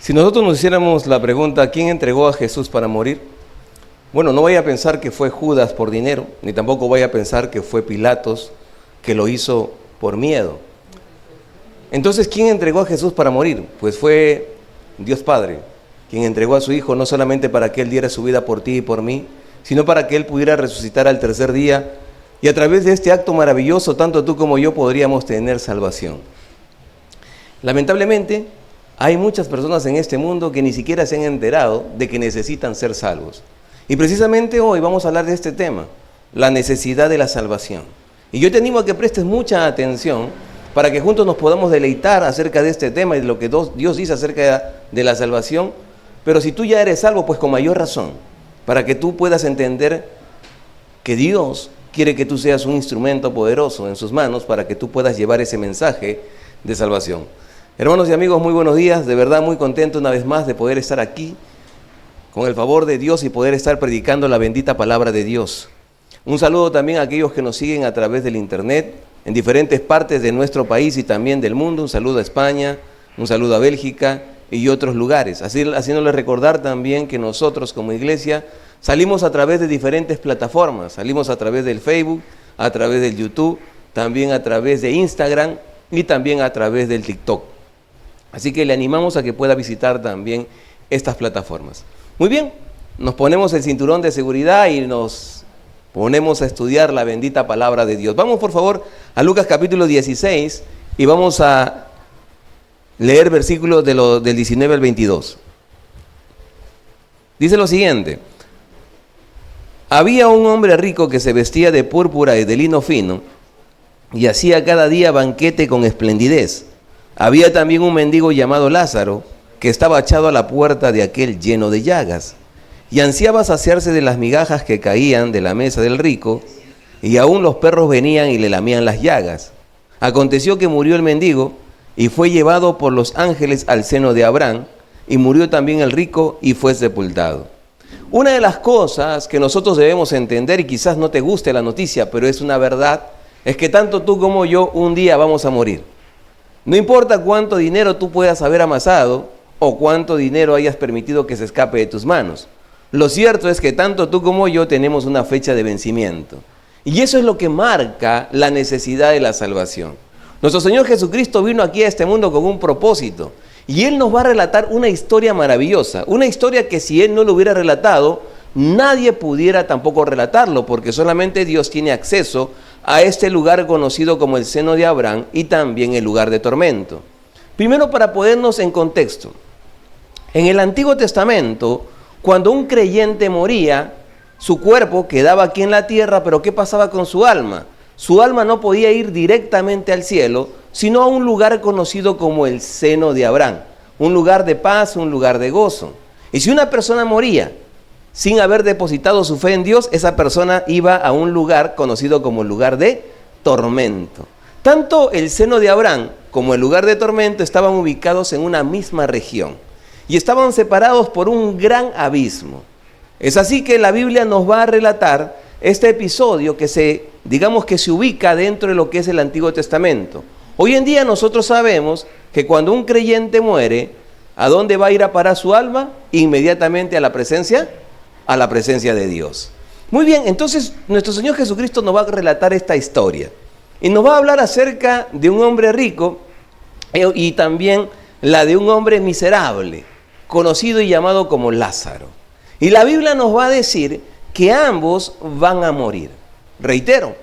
Si nosotros nos hiciéramos la pregunta, ¿quién entregó a Jesús para morir? Bueno, no vaya a pensar que fue Judas por dinero, ni tampoco vaya a pensar que fue Pilatos que lo hizo por miedo. Entonces, ¿quién entregó a Jesús para morir? Pues fue Dios Padre, quien entregó a su Hijo no solamente para que Él diera su vida por ti y por mí, sino para que Él pudiera resucitar al tercer día, y a través de este acto maravilloso, tanto tú como yo podríamos tener salvación. Lamentablemente, hay muchas personas en este mundo que ni siquiera se han enterado de que necesitan ser salvos. Y precisamente hoy vamos a hablar de este tema, la necesidad de la salvación. Y yo te animo a que prestes mucha atención para que juntos nos podamos deleitar acerca de este tema y de lo que Dios dice acerca de la salvación. Pero si tú ya eres salvo, pues con mayor razón, para que tú puedas entender que Dios quiere que tú seas un instrumento poderoso en sus manos para que tú puedas llevar ese mensaje de salvación. Hermanos y amigos, muy buenos días. De verdad muy contento una vez más de poder estar aquí con el favor de Dios y poder estar predicando la bendita palabra de Dios. Un saludo también a aquellos que nos siguen a través del internet en diferentes partes de nuestro país y también del mundo. Un saludo a España, un saludo a Bélgica y otros lugares. Haciéndoles recordar también que nosotros como iglesia salimos a través de diferentes plataformas. Salimos a través del Facebook, a través del YouTube, también a través de Instagram y también a través del TikTok. Así que le animamos a que pueda visitar también estas plataformas. Muy bien, nos ponemos el cinturón de seguridad y nos ponemos a estudiar la bendita palabra de Dios. Vamos por favor a Lucas capítulo 16 y vamos a leer versículos del 19 al 22. Dice lo siguiente: había un hombre rico que se vestía de púrpura y de lino fino y hacía cada día banquete con esplendidez. Había también un mendigo llamado Lázaro, que estaba echado a la puerta de aquel lleno de llagas, y ansiaba saciarse de las migajas que caían de la mesa del rico, y aún los perros venían y le lamían las llagas. Aconteció que murió el mendigo, y fue llevado por los ángeles al seno de Abraham, y murió también el rico, y fue sepultado. Una de las cosas que nosotros debemos entender, y quizás no te guste la noticia, pero es una verdad, es que tanto tú como yo un día vamos a morir. No importa cuánto dinero tú puedas haber amasado o cuánto dinero hayas permitido que se escape de tus manos. Lo cierto es que tanto tú como yo tenemos una fecha de vencimiento. Y eso es lo que marca la necesidad de la salvación. Nuestro Señor Jesucristo vino aquí a este mundo con un propósito. Y Él nos va a relatar una historia maravillosa. Una historia que si Él no lo hubiera relatado, nadie pudiera tampoco relatarlo, porque solamente Dios tiene acceso a este lugar conocido como el seno de Abraham y también el lugar de tormento. Primero, para ponernos en contexto, en el Antiguo Testamento, cuando un creyente moría, su cuerpo quedaba aquí en la tierra, pero ¿qué pasaba con su alma? Su alma no podía ir directamente al cielo, sino a un lugar conocido como el seno de Abraham, un lugar de paz, un lugar de gozo. Y si una persona moría sin haber depositado su fe en Dios, esa persona iba a un lugar conocido como el lugar de tormento. Tanto el seno de Abraham como el lugar de tormento estaban ubicados en una misma región y estaban separados por un gran abismo. Es así que la Biblia nos va a relatar este episodio que se ubica dentro de lo que es el Antiguo Testamento. Hoy en día nosotros sabemos que cuando un creyente muere, ¿a dónde va a ir a parar su alma? Inmediatamente a la presencia de Dios. Muy bien, entonces nuestro Señor Jesucristo nos va a relatar esta historia y nos va a hablar acerca de un hombre rico y también la de un hombre miserable, conocido y llamado como Lázaro. Y la Biblia nos va a decir que ambos van a morir. Reitero,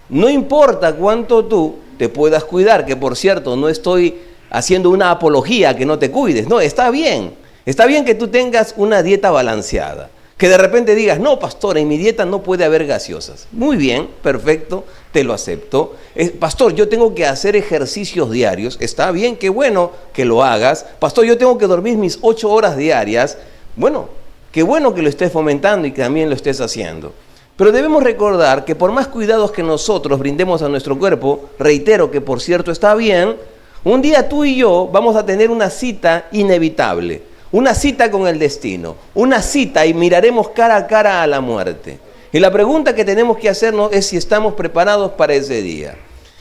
no importa cuánto tú te puedas cuidar, que por cierto no estoy haciendo una apología a que no te cuides, no, está bien que tú tengas una dieta balanceada. Que de repente digas, no, pastor, en mi dieta no puede haber gaseosas. Muy bien, perfecto, te lo acepto. Pastor, yo tengo que hacer ejercicios diarios. Está bien, qué bueno que lo hagas. Pastor, yo tengo que dormir mis 8 horas diarias. Bueno, qué bueno que lo estés fomentando y que también lo estés haciendo. Pero debemos recordar que por más cuidados que nosotros brindemos a nuestro cuerpo, reitero que por cierto está bien, un día tú y yo vamos a tener una cita inevitable. Una cita con el destino, una cita y miraremos cara a cara a la muerte. Y la pregunta que tenemos que hacernos es si estamos preparados para ese día.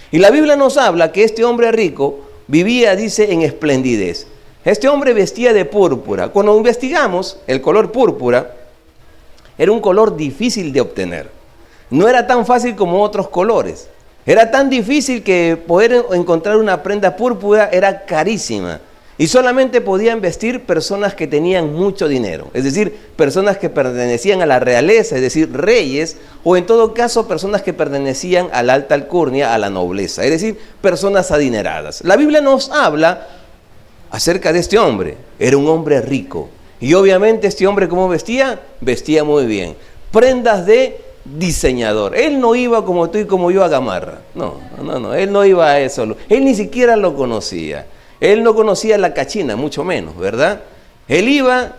Y la Biblia nos habla que este hombre rico vivía, dice, en esplendidez. Este hombre vestía de púrpura. Cuando investigamos, el color púrpura era un color difícil de obtener. No era tan fácil como otros colores. Era tan difícil que poder encontrar una prenda púrpura era carísima. Y solamente podían vestir personas que tenían mucho dinero. Es decir, personas que pertenecían a la realeza, es decir, reyes, o en todo caso, personas que pertenecían a la alta alcurnia, a la nobleza. Es decir, personas adineradas. La Biblia nos habla acerca de este hombre. Era un hombre rico. Y obviamente este hombre, ¿cómo vestía? Vestía muy bien. Prendas de diseñador. Él no iba como tú y como yo a gamarra. No. Él no iba a eso. Él ni siquiera lo conocía. Él no conocía la cachina, mucho menos, ¿verdad? Él iba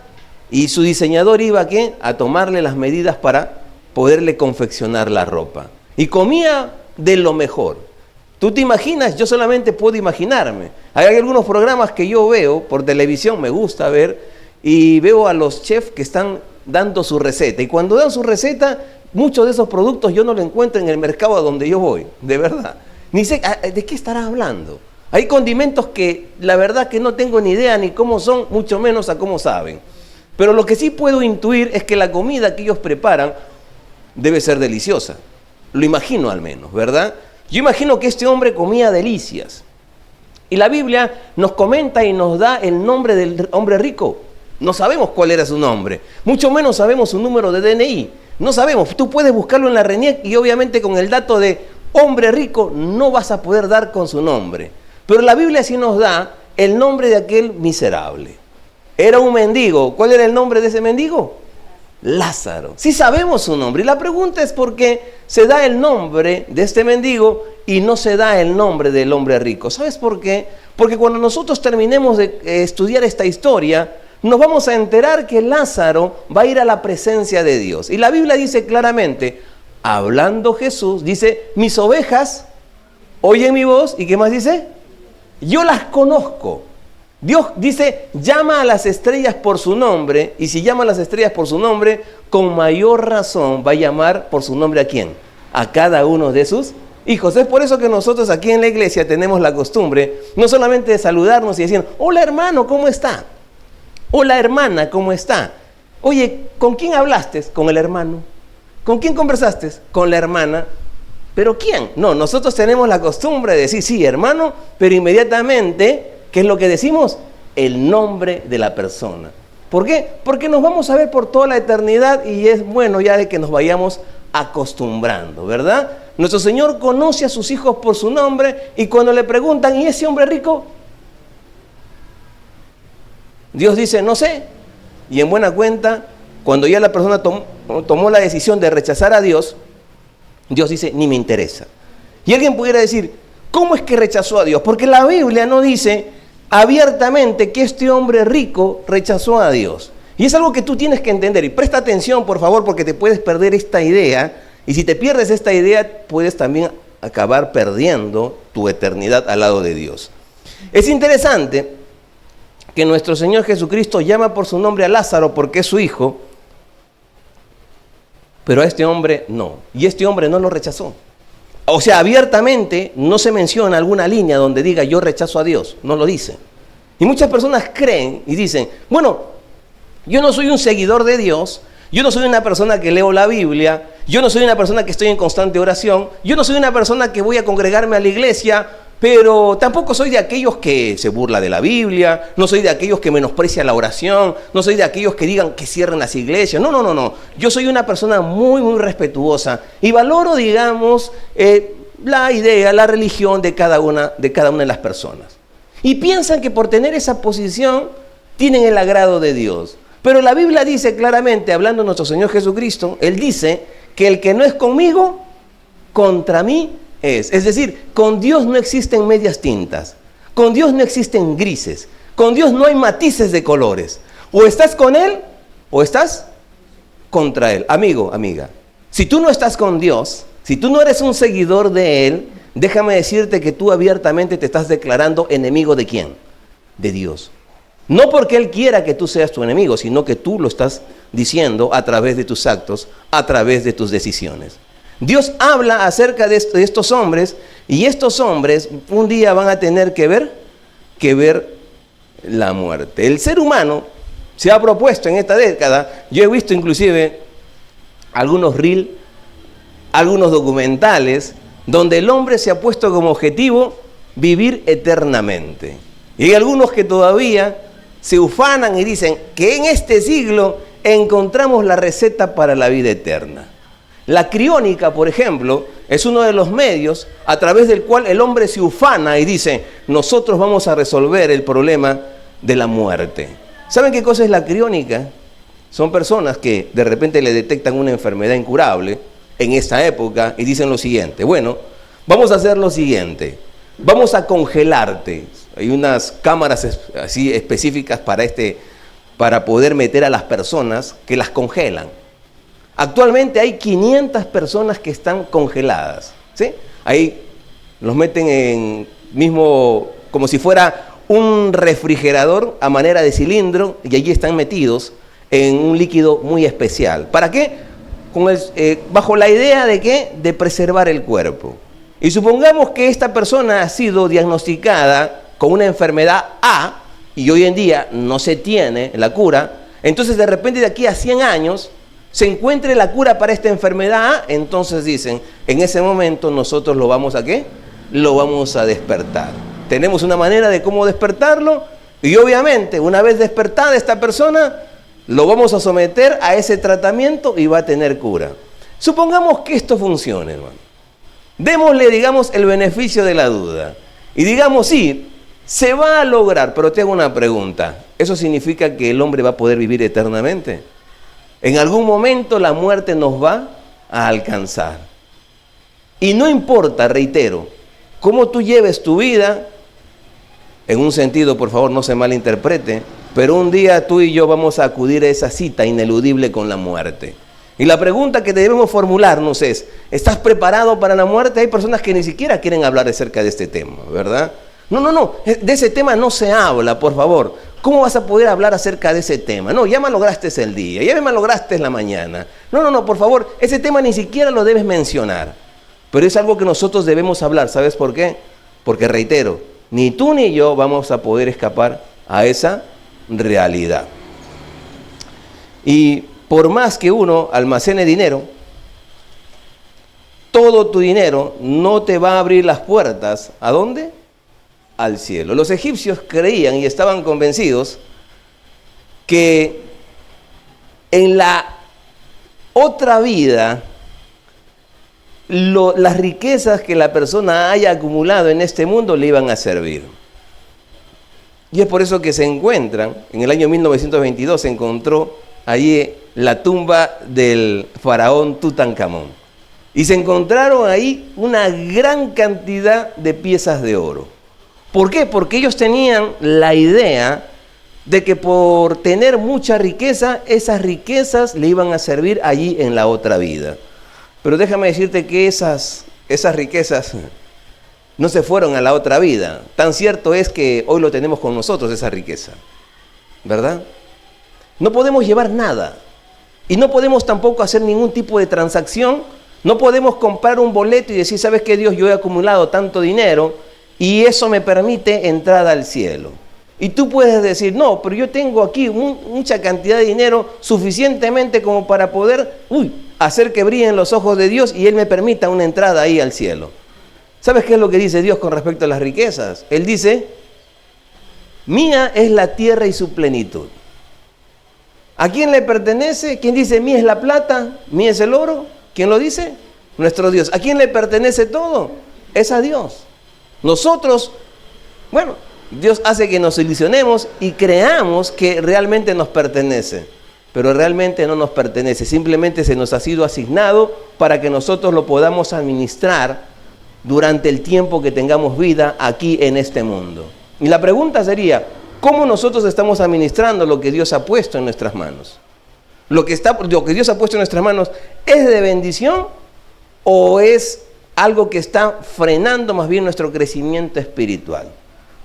y su diseñador iba ¿a qué? A tomarle las medidas para poderle confeccionar la ropa. Y comía de lo mejor. ¿Tú te imaginas? Yo solamente puedo imaginarme. Hay algunos programas que yo veo por televisión, me gusta ver, y veo a los chefs que están dando su receta. Y cuando dan su receta, muchos de esos productos yo no los encuentro en el mercado a donde yo voy, de verdad. Ni sé de qué estará hablando. Hay condimentos que la verdad que no tengo ni idea ni cómo son, mucho menos a cómo saben. Pero lo que sí puedo intuir es que la comida que ellos preparan debe ser deliciosa. Lo imagino al menos, ¿verdad? Yo imagino que este hombre comía delicias. Y la Biblia nos comenta y nos da el nombre del hombre rico. No sabemos cuál era su nombre. Mucho menos sabemos su número de DNI. No sabemos. Tú puedes buscarlo en la RENIEC y obviamente con el dato de hombre rico no vas a poder dar con su nombre. Pero la Biblia sí nos da el nombre de aquel miserable. Era un mendigo. ¿Cuál era el nombre de ese mendigo? Lázaro. Sí sabemos su nombre. Y la pregunta es por qué se da el nombre de este mendigo y no se da el nombre del hombre rico. ¿Sabes por qué? Porque cuando nosotros terminemos de estudiar esta historia, nos vamos a enterar que Lázaro va a ir a la presencia de Dios. Y la Biblia dice claramente, hablando Jesús, dice, mis ovejas oyen mi voz. ¿Y qué más dice? Yo las conozco. Dios dice, llama a las estrellas por su nombre, y si llama a las estrellas por su nombre, con mayor razón va a llamar por su nombre ¿a quién? A cada uno de sus hijos. Es por eso que nosotros aquí en la iglesia tenemos la costumbre, no solamente de saludarnos y decir, hola hermano, ¿cómo está? Hola hermana, ¿cómo está? Oye, ¿con quién hablaste? Con el hermano. ¿Con quién conversaste? Con la hermana. ¿Pero quién? No, nosotros tenemos la costumbre de decir, sí, hermano, pero inmediatamente, ¿qué es lo que decimos? El nombre de la persona. ¿Por qué? Porque nos vamos a ver por toda la eternidad y es bueno ya de que nos vayamos acostumbrando, ¿verdad? Nuestro Señor conoce a sus hijos por su nombre y cuando le preguntan, ¿y ese hombre rico? Dios dice, no sé. Y en buena cuenta, cuando ya la persona tomó la decisión de rechazar a Dios, Dios dice, ni me interesa. Y alguien pudiera decir, ¿cómo es que rechazó a Dios? Porque la Biblia no dice abiertamente que este hombre rico rechazó a Dios. Y es algo que tú tienes que entender. Y presta atención, por favor, porque te puedes perder esta idea. Y si te pierdes esta idea, puedes también acabar perdiendo tu eternidad al lado de Dios. Es interesante que nuestro Señor Jesucristo llama por su nombre a Lázaro porque es su hijo, pero a este hombre no. Y este hombre no lo rechazó. O sea, abiertamente no se menciona alguna línea donde diga yo rechazo a Dios. No lo dice. Y muchas personas creen y dicen, bueno, yo no soy un seguidor de Dios, yo no soy una persona que leo la Biblia, yo no soy una persona que estoy en constante oración, yo no soy una persona que voy a congregarme a la iglesia, pero tampoco soy de aquellos que se burla de la Biblia, no soy de aquellos que menosprecian la oración, no soy de aquellos que digan que cierren las iglesias. No. Yo soy una persona muy, muy respetuosa y valoro, digamos, la idea, la religión de cada una de las personas. Y piensan que por tener esa posición tienen el agrado de Dios. Pero la Biblia dice claramente, hablando de nuestro Señor Jesucristo, Él dice que el que no es conmigo, contra mí es. Es decir, con Dios no existen medias tintas, con Dios no existen grises, con Dios no hay matices de colores. O estás con Él o estás contra Él. Amigo, amiga, si tú no estás con Dios, si tú no eres un seguidor de Él, déjame decirte que tú abiertamente te estás declarando enemigo ¿de quién? De Dios. No porque Él quiera que tú seas tu enemigo, sino que tú lo estás diciendo a través de tus actos, a través de tus decisiones. Dios habla acerca de estos hombres y estos hombres un día van a tener que ver la muerte. El ser humano se ha propuesto en esta década, yo he visto inclusive algunos reels, algunos documentales, donde el hombre se ha puesto como objetivo vivir eternamente. Y hay algunos que todavía se ufanan y dicen que en este siglo encontramos la receta para la vida eterna. La criónica, por ejemplo, es uno de los medios a través del cual el hombre se ufana y dice, nosotros vamos a resolver el problema de la muerte. ¿Saben qué cosa es la criónica? Son personas que de repente le detectan una enfermedad incurable en esta época y dicen lo siguiente, bueno, vamos a hacer lo siguiente, vamos a congelarte. Hay unas cámaras así específicas para poder meter a las personas que las congelan. Actualmente hay 500 personas que están congeladas, ¿sí? Ahí los meten en mismo, como si fuera un refrigerador a manera de cilindro, y allí están metidos en un líquido muy especial. ¿Para qué? Bajo la idea de ¿qué? De preservar el cuerpo. Y supongamos que esta persona ha sido diagnosticada con una enfermedad A, y hoy en día no se tiene la cura, entonces de repente de aquí a 100 años se encuentre la cura para esta enfermedad A, entonces dicen, en ese momento nosotros lo vamos a ¿qué? Lo vamos a despertar. Tenemos una manera de cómo despertarlo, y obviamente una vez despertada esta persona, lo vamos a someter a ese tratamiento y va a tener cura. Supongamos que esto funcione, hermano. Démosle, digamos, el beneficio de la duda. Y digamos, sí, se va a lograr, pero te hago una pregunta. ¿Eso significa que el hombre va a poder vivir eternamente? En algún momento la muerte nos va a alcanzar. Y no importa, reitero, cómo tú lleves tu vida, en un sentido, por favor, no se malinterprete, pero un día tú y yo vamos a acudir a esa cita ineludible con la muerte. Y la pregunta que debemos formularnos es, ¿estás preparado para la muerte? Hay personas que ni siquiera quieren hablar acerca de este tema, ¿verdad? No, de ese tema no se habla, por favor. ¿Cómo vas a poder hablar acerca de ese tema? No, ya malograste el día, ya me malograste la mañana. No, por favor, ese tema ni siquiera lo debes mencionar. Pero es algo que nosotros debemos hablar, ¿sabes por qué? Porque reitero, ni tú ni yo vamos a poder escapar a esa realidad. Y por más que uno almacene dinero, todo tu dinero no te va a abrir las puertas. ¿A dónde? Al cielo. Los egipcios creían y estaban convencidos que en la otra vida las riquezas que la persona haya acumulado en este mundo le iban a servir. Y es por eso que se encuentran, en el año 1922 se encontró allí la tumba del faraón Tutankamón. Y se encontraron ahí una gran cantidad de piezas de oro. ¿Por qué? Porque ellos tenían la idea de que por tener mucha riqueza, esas riquezas le iban a servir allí en la otra vida. Pero déjame decirte que esas riquezas no se fueron a la otra vida. Tan cierto es que hoy lo tenemos con nosotros, esa riqueza, ¿verdad? No podemos llevar nada. Y no podemos tampoco hacer ningún tipo de transacción. No podemos comprar un boleto y decir, ¿sabes qué, Dios? Yo he acumulado tanto dinero y eso me permite entrada al cielo. Y tú puedes decir, no, pero yo tengo aquí mucha cantidad de dinero suficientemente como para poder hacer que brillen los ojos de Dios y Él me permita una entrada ahí al cielo. ¿Sabes qué es lo que dice Dios con respecto a las riquezas? Él dice, mía es la tierra y su plenitud. ¿A quién le pertenece? ¿Quién dice, mía es la plata, mía es el oro? ¿Quién lo dice? Nuestro Dios. ¿A quién le pertenece todo? Es a Dios. Nosotros, Dios hace que nos ilusionemos y creamos que realmente nos pertenece, pero realmente no nos pertenece, simplemente se nos ha sido asignado para que nosotros lo podamos administrar durante el tiempo que tengamos vida aquí en este mundo. Y la pregunta sería, ¿cómo nosotros estamos administrando lo que Dios ha puesto en nuestras manos? ¿Lo que Dios ha puesto en nuestras manos es de bendición o es algo que está frenando más bien nuestro crecimiento espiritual?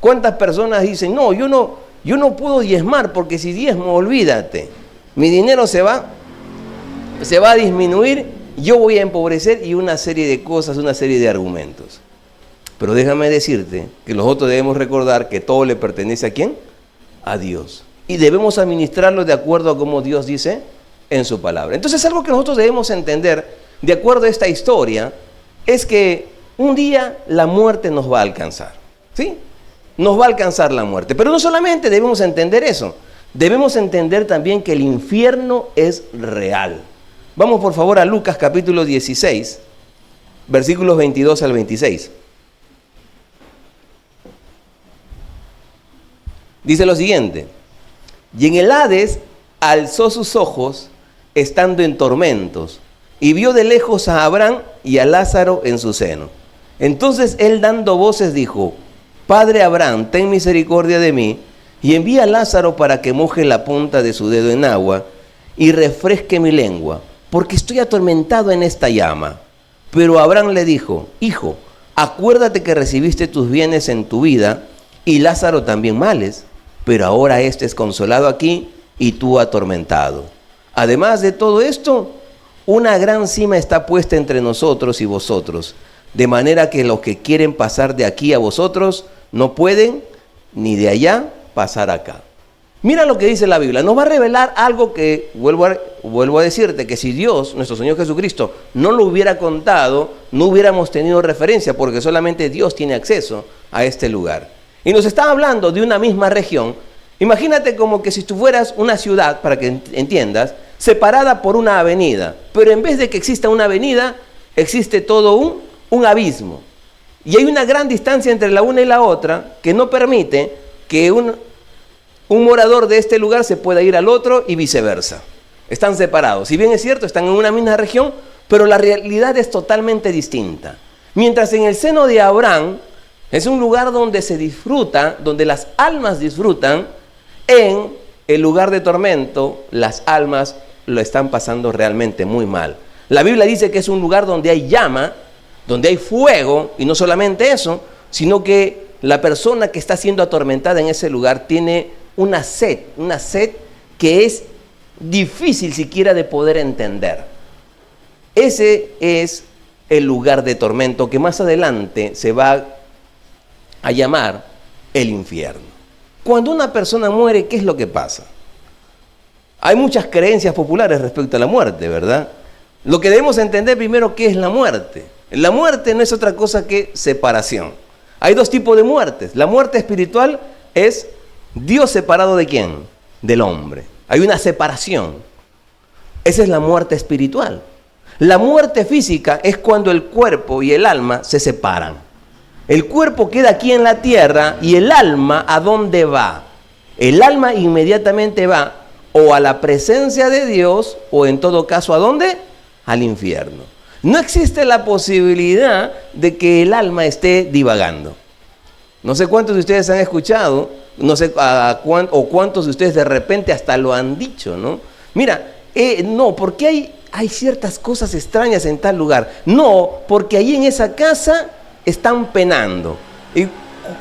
¿Cuántas personas dicen, no, yo no puedo diezmar porque si diezmo, olvídate, mi dinero se va a disminuir, yo voy a empobrecer y una serie de cosas, una serie de argumentos? Pero déjame decirte que nosotros debemos recordar que todo le pertenece ¿a quién? a Dios. Y debemos administrarlo de acuerdo a como Dios dice en su palabra. Entonces, algo que nosotros debemos entender, de acuerdo a esta historia, es que un día la muerte nos va a alcanzar. ¿Sí? Nos va a alcanzar la muerte. Pero no solamente debemos entender eso, debemos entender también que el infierno es real. Vamos por favor a Lucas capítulo 16, versículos 22 al 26. Dice lo siguiente: y en el Hades alzó sus ojos, estando en tormentos, y vio de lejos a Abraham y a Lázaro en su seno. Entonces él, dando voces, dijo: Padre Abraham, ten misericordia de mí, y envía a Lázaro para que moje la punta de su dedo en agua y refresque mi lengua, porque estoy atormentado en esta llama. Pero Abraham le dijo: Hijo, acuérdate que recibiste tus bienes en tu vida, y Lázaro también males, pero ahora éste es consolado aquí y tú atormentado. Además de todo esto, una gran cima está puesta entre nosotros y vosotros, de manera que los que quieren pasar de aquí a vosotros no pueden, ni de allá pasar acá. Mira lo que dice la Biblia. Nos va a revelar algo que, vuelvo a decirte, que si Dios, nuestro Señor Jesucristo, no lo hubiera contado, no hubiéramos tenido referencia, porque solamente Dios tiene acceso a este lugar. Y nos está hablando de una misma región. Imagínate como que si tú fueras una ciudad, para que entiendas, separada por una avenida, pero en vez de que exista una avenida, existe todo un abismo. Y hay una gran distancia entre la una y la otra que no permite que un morador de este lugar se pueda ir al otro y viceversa. Están separados. Si bien es cierto, están en una misma región, pero la realidad es totalmente distinta. Mientras en el seno de Abraham es un lugar donde se disfruta, donde las almas disfrutan, en el lugar de tormento, las almas lo están pasando realmente muy mal. La Biblia dice que es un lugar donde hay llama, donde hay fuego, y no solamente eso, sino que la persona que está siendo atormentada en ese lugar tiene una sed que es difícil siquiera de poder entender. Ese es el lugar de tormento que más adelante se va a llamar el infierno. Cuando una persona muere, ¿qué es lo que pasa? Hay muchas creencias populares respecto a la muerte, ¿verdad? Lo que debemos entender primero, ¿qué es la muerte? La muerte no es otra cosa que separación. Hay dos tipos de muertes. La muerte espiritual es Dios separado ¿de quién? Del hombre. Hay una separación. Esa es la muerte espiritual. La muerte física es cuando el cuerpo y el alma se separan. El cuerpo queda aquí en la tierra y el alma, ¿a dónde va? El alma inmediatamente va o a la presencia de Dios o en todo caso, ¿a dónde? Al infierno. No existe la posibilidad de que el alma esté divagando. No sé cuántos de ustedes han escuchado, no sé o cuántos de ustedes de repente hasta lo han dicho, ¿no? Mira, no, porque hay ciertas cosas extrañas en tal lugar. No, porque ahí en esa casa están penando. ¿Y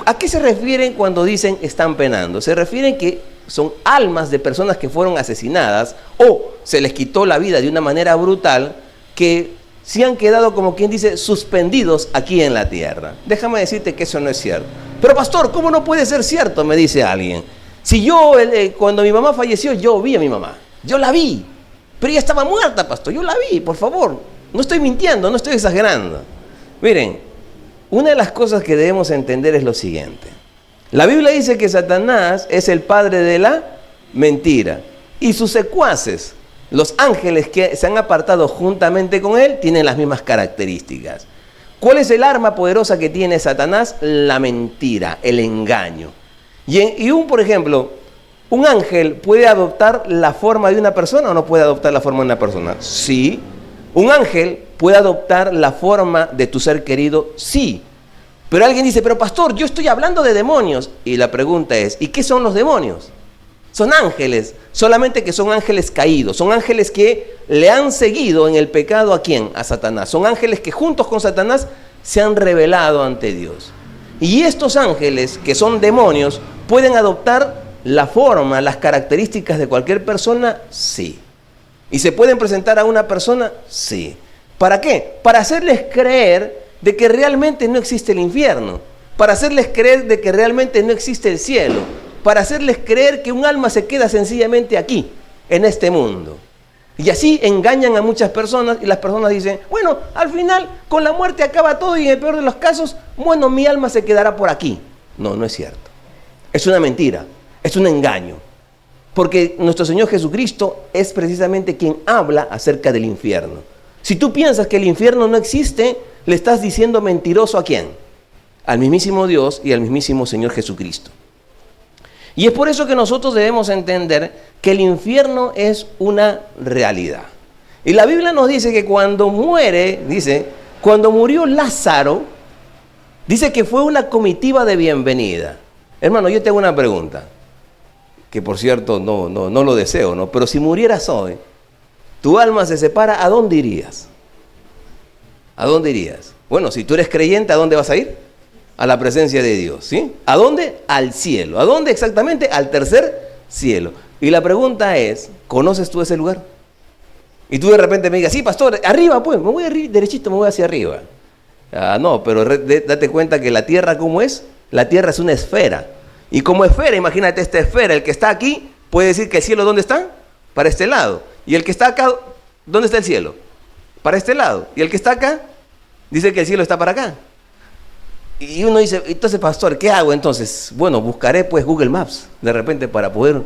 a qué se refieren cuando dicen están penando? Se refieren que son almas de personas que fueron asesinadas o se les quitó la vida de una manera brutal, que se han quedado, como quien dice, suspendidos aquí en la tierra. Déjame decirte que eso no es cierto. Pero pastor, ¿cómo no puede ser cierto? Me dice alguien. Si yo, cuando mi mamá falleció, yo vi a mi mamá. Yo la vi. Pero ella estaba muerta, pastor. Yo la vi, por favor. No estoy mintiendo, no estoy exagerando. Miren, una de las cosas que debemos entender es lo siguiente. La Biblia dice que Satanás es el padre de la mentira. Y sus secuaces, los ángeles que se han apartado juntamente con él, tienen las mismas características. ¿Cuál es el arma poderosa que tiene Satanás? La mentira, el engaño. Por ejemplo, ¿un ángel puede adoptar la forma de una persona o no puede adoptar la forma de una persona? Sí. ¿Un ángel puede adoptar la forma de tu ser querido? Sí. Pero alguien dice, pero pastor, yo estoy hablando de demonios. Y la pregunta es, ¿y qué son los demonios? Son ángeles, solamente que son ángeles caídos. Son ángeles que le han seguido en el pecado ¿a quién? A Satanás. Son ángeles que juntos con Satanás se han rebelado ante Dios. Y estos ángeles, que son demonios, ¿pueden adoptar la forma, las características de cualquier persona? Sí. ¿Y se pueden presentar a una persona? Sí. ¿Para qué? Para hacerles creer de que realmente no existe el infierno. Para hacerles creer de que realmente no existe el cielo. para hacerles creer que un alma se queda sencillamente aquí, en este mundo. Y así engañan a muchas personas y las personas dicen, bueno, al final con la muerte acaba todo y en el peor de los casos, bueno, mi alma se quedará por aquí. No, no es cierto. Es una mentira, es un engaño. Porque nuestro Señor Jesucristo es precisamente quien habla acerca del infierno. Si tú piensas que el infierno no existe, le estás diciendo mentiroso ¿a quién? Al mismísimo Dios y al mismísimo Señor Jesucristo. Y es por eso que nosotros debemos entender que el infierno es una realidad. Y la Biblia nos dice que cuando cuando murió Lázaro, dice que fue una comitiva de bienvenida. Hermano, yo te hago una pregunta, que por cierto no lo deseo, ¿no? Pero si murieras hoy, tu alma se separa, ¿a dónde irías? ¿A dónde irías? Bueno, si tú eres creyente, ¿a dónde vas a ir? A la presencia de Dios, ¿sí? ¿A dónde? Al cielo. ¿A dónde exactamente? Al tercer cielo. Y la pregunta es, ¿conoces tú ese lugar? Y tú de repente me digas, sí, pastor, arriba pues, me voy derechito, me voy hacia arriba. No, pero date cuenta que la tierra, ¿cómo es? La tierra es una esfera. Y como esfera, imagínate esta esfera, el que está aquí puede decir que el cielo, ¿dónde está? Para este lado. Y el que está acá, ¿dónde está el cielo? Para este lado. Y el que está acá, dice que el cielo está para acá. Y uno dice, entonces, pastor, ¿qué hago entonces? Bueno, buscaré pues Google Maps, de repente, para poder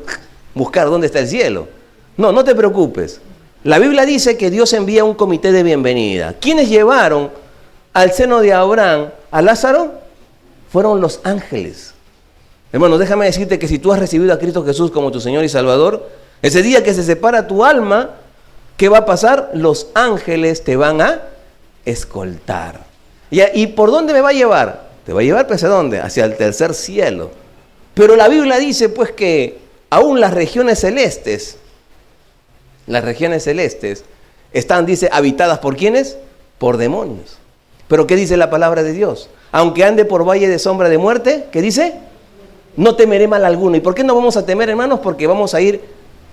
buscar dónde está el cielo. No, no te preocupes. La Biblia dice que Dios envía un comité de bienvenida. ¿Quiénes llevaron al seno de Abraham a Lázaro? Fueron los ángeles. Hermano, déjame decirte que si tú has recibido a Cristo Jesús como tu Señor y Salvador, ese día que se separa tu alma, ¿qué va a pasar? Los ángeles te van a escoltar. ¿Y por dónde me va a llevar? Te va a llevar, pues, ¿a dónde? Hacia el tercer cielo. Pero la Biblia dice, pues, que aún las regiones celestes están, dice, habitadas ¿por quiénes? Por demonios. Pero ¿qué dice la palabra de Dios? Aunque ande por valle de sombra de muerte, ¿qué dice? No temeré mal alguno. ¿Y por qué no vamos a temer, hermanos? Porque vamos a ir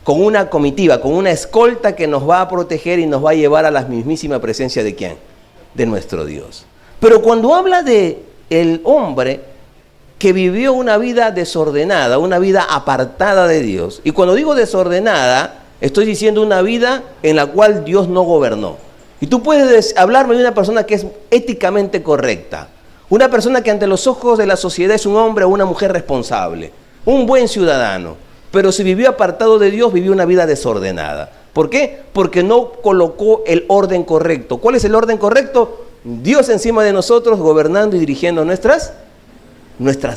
con una comitiva, con una escolta que nos va a proteger y nos va a llevar a la mismísima presencia ¿de quién? De nuestro Dios. Pero cuando habla de el hombre que vivió una vida desordenada, una vida apartada de Dios, y cuando digo desordenada, estoy diciendo una vida en la cual Dios no gobernó. Y tú puedes hablarme de una persona que es éticamente correcta, una persona que ante los ojos de la sociedad es un hombre o una mujer responsable, un buen ciudadano, pero si vivió apartado de Dios, vivió una vida desordenada. ¿Por qué? Porque no colocó el orden correcto. ¿Cuál es el orden correcto? Dios encima de nosotros, gobernando y dirigiendo nuestras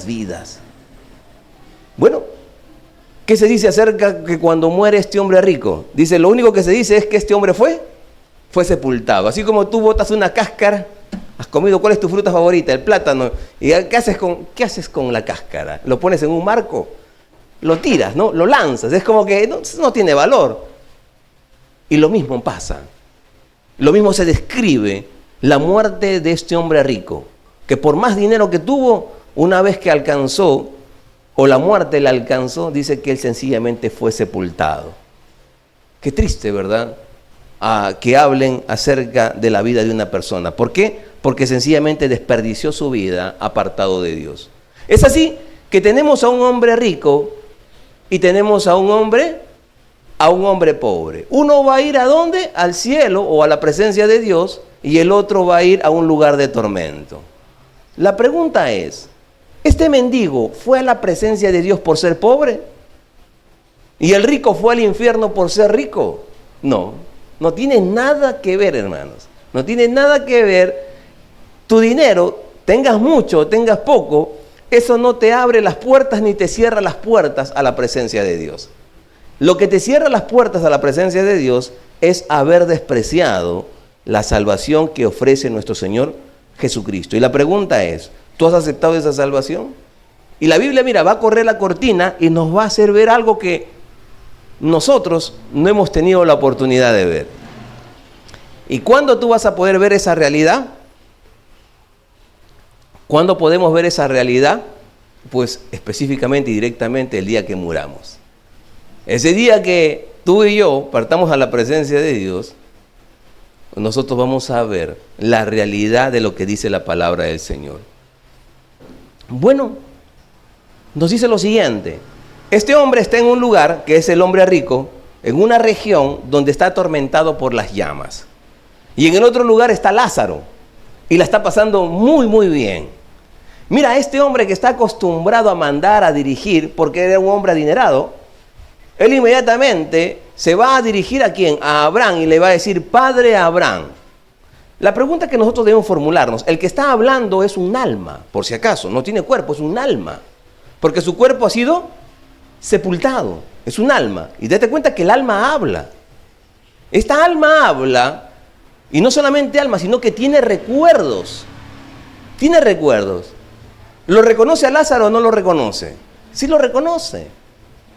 vidas. Bueno, ¿qué se dice acerca que cuando muere este hombre rico? Dice, lo único que se dice es que este hombre fue sepultado. Así como tú botas una cáscara, has comido, ¿cuál es tu fruta favorita? El plátano. ¿Y qué haces con la cáscara? ¿Lo pones en un marco? Lo tiras, ¿no? Lo lanzas. Es como que no tiene valor. Y lo mismo pasa. Lo mismo se describe la muerte de este hombre rico, que por más dinero que tuvo, una vez que alcanzó, o la muerte le alcanzó, dice que él sencillamente fue sepultado. Qué triste, ¿verdad? Que hablen acerca de la vida de una persona. ¿Por qué? Porque sencillamente desperdició su vida apartado de Dios. Es así que tenemos a un hombre rico y tenemos a un hombre pobre. Uno va a ir ¿a dónde? Al cielo o a la presencia de Dios, y el otro va a ir a un lugar de tormento. La pregunta es, ¿este mendigo fue a la presencia de Dios por ser pobre? ¿Y el rico fue al infierno por ser rico? No, no tiene nada que ver, hermanos. No tiene nada que ver. Tu dinero, tengas mucho o tengas poco, eso no te abre las puertas ni te cierra las puertas a la presencia de Dios. Lo que te cierra las puertas a la presencia de Dios es haber despreciado la salvación que ofrece nuestro Señor Jesucristo. Y la pregunta es, ¿tú has aceptado esa salvación? Y la Biblia, mira, va a correr la cortina y nos va a hacer ver algo que nosotros no hemos tenido la oportunidad de ver. ¿Y cuándo tú vas a poder ver esa realidad? ¿Cuándo podemos ver esa realidad? Pues específicamente y directamente el día que muramos. Ese día que tú y yo partamos a la presencia de Dios, nosotros vamos a ver la realidad de lo que dice la palabra del Señor. Bueno, nos dice lo siguiente. Este hombre está en un lugar, que es el hombre rico, en una región donde está atormentado por las llamas. Y en el otro lugar está Lázaro, y la está pasando muy, muy bien. Mira, este hombre que está acostumbrado a mandar, a dirigir, porque era un hombre adinerado, él inmediatamente se va a dirigir ¿a quién? A Abraham, y le va a decir, Padre Abraham. La pregunta que nosotros debemos formularnos, el que está hablando es un alma, por si acaso, no tiene cuerpo, es un alma. Porque su cuerpo ha sido sepultado, es un alma. Y date cuenta que el alma habla. Esta alma habla, y no solamente alma, sino que tiene recuerdos. Tiene recuerdos. ¿Lo reconoce a Lázaro o no lo reconoce? Sí lo reconoce.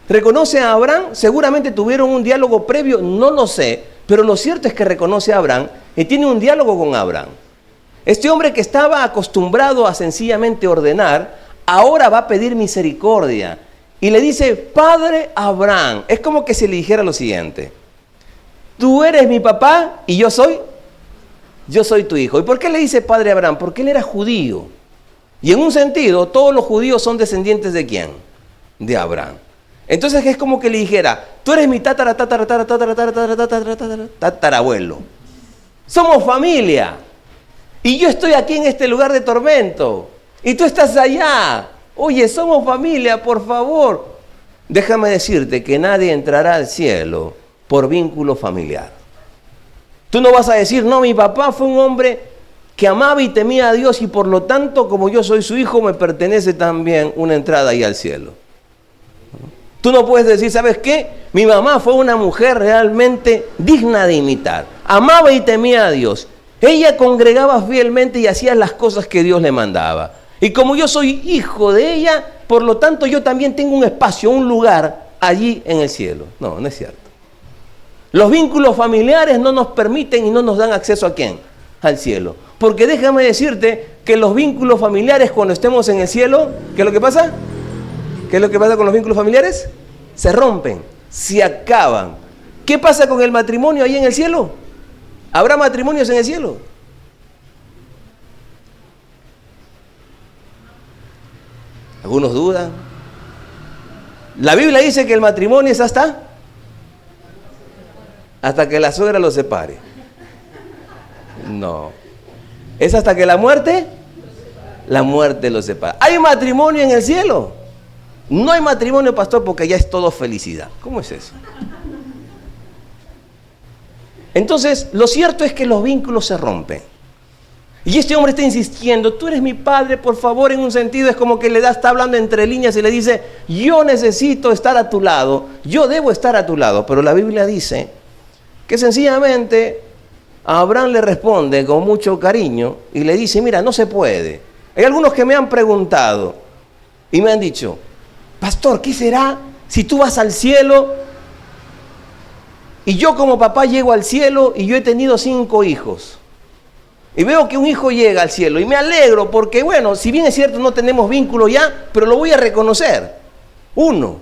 ¿Reconoce a Abraham? Seguramente tuvieron un diálogo previo, no lo sé, pero lo cierto es que reconoce a Abraham y tiene un diálogo con Abraham. Este hombre que estaba acostumbrado a sencillamente ordenar, ahora va a pedir misericordia. Y le dice, Padre Abraham. Es como que se le dijera lo siguiente. Tú eres mi papá y yo soy tu hijo. ¿Y por qué le dice Padre Abraham? Porque él era judío. Y en un sentido, todos los judíos son descendientes ¿de quién? De Abraham. Entonces es como que le dijera, tú eres mi tatarabuelo. Somos familia. Y yo estoy aquí en este lugar de tormento. Y tú estás allá. Oye, somos familia, por favor. Déjame decirte que nadie entrará al cielo por vínculo familiar. Tú no vas a decir, no, mi papá fue un hombre que amaba y temía a Dios y por lo tanto, como yo soy su hijo, me pertenece también una entrada ahí al cielo. Tú no puedes decir, ¿sabes qué? Mi mamá fue una mujer realmente digna de imitar. Amaba y temía a Dios. Ella congregaba fielmente y hacía las cosas que Dios le mandaba. Y como yo soy hijo de ella, por lo tanto yo también tengo un espacio, un lugar allí en el cielo. No, no es cierto. Los vínculos familiares no nos permiten y no nos dan acceso ¿a quién? Al cielo. Porque déjame decirte que los vínculos familiares cuando estemos en el cielo, ¿qué es lo que pasa? ¿Qué es lo que pasa con los vínculos familiares? Se rompen, se acaban. ¿Qué pasa con el matrimonio ahí en el cielo? ¿Habrá matrimonios en el cielo? Algunos dudan. La Biblia dice que el matrimonio es hasta que la suegra lo separe. No. Es hasta que la muerte lo separa. ¿Hay matrimonio en el cielo? No hay matrimonio, pastor, porque ya es todo felicidad. ¿Cómo es eso? Entonces, lo cierto es que los vínculos se rompen. Y este hombre está insistiendo, tú eres mi padre, por favor, en un sentido es como que está hablando entre líneas y le dice, yo necesito estar a tu lado, yo debo estar a tu lado. Pero la Biblia dice que sencillamente Abraham le responde con mucho cariño y le dice, mira, no se puede. Hay algunos que me han preguntado y me han dicho, pastor, ¿qué será si tú vas al cielo y yo como papá llego al cielo y yo he tenido 5 hijos? Y veo que un hijo llega al cielo y me alegro porque, bueno, si bien es cierto no tenemos vínculo ya, pero lo voy a reconocer. 1,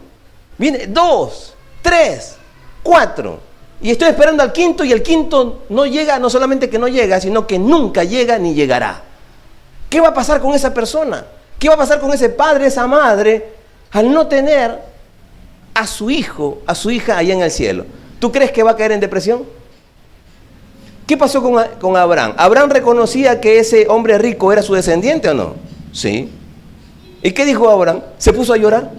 viene 2, 3, 4. Y estoy esperando al quinto y el quinto no llega, no solamente que no llega, sino que nunca llega ni llegará. ¿Qué va a pasar con esa persona? ¿Qué va a pasar con ese padre, esa madre, al no tener a su hijo, a su hija allá en el cielo? ¿Tú crees que va a caer en depresión? ¿Qué pasó con Abraham? ¿Abraham reconocía que ese hombre rico era su descendiente o no? Sí. ¿Y qué dijo Abraham? ¿Se puso a llorar?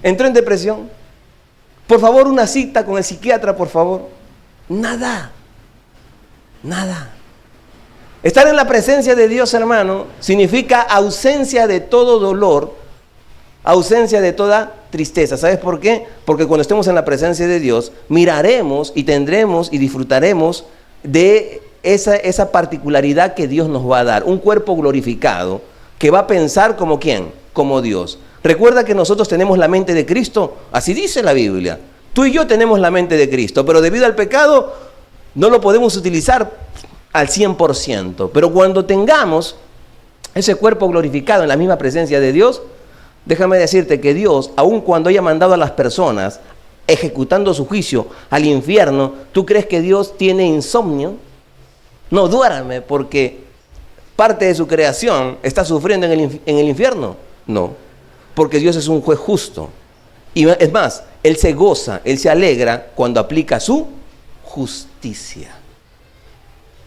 ¿Entró en depresión? Por favor, una cita con el psiquiatra, por favor. Nada. Nada. Estar en la presencia de Dios, hermano, significa ausencia de todo dolor, ausencia de toda tristeza. ¿Sabes por qué? Porque cuando estemos en la presencia de Dios, miraremos y tendremos y disfrutaremos de esa particularidad que Dios nos va a dar. Un cuerpo glorificado que va a pensar como ¿quién? Como Dios. Recuerda que nosotros tenemos la mente de Cristo, así dice la Biblia. Tú y yo tenemos la mente de Cristo, pero debido al pecado no lo podemos utilizar al 100%. Pero cuando tengamos ese cuerpo glorificado en la misma presencia de Dios, déjame decirte que Dios, aun cuando haya mandado a las personas ejecutando su juicio al infierno, ¿tú crees que Dios tiene insomnio? No duerme porque parte de su creación está sufriendo en el infierno. No. porque Dios es un juez justo. Y es más, Él se goza, Él se alegra cuando aplica su justicia.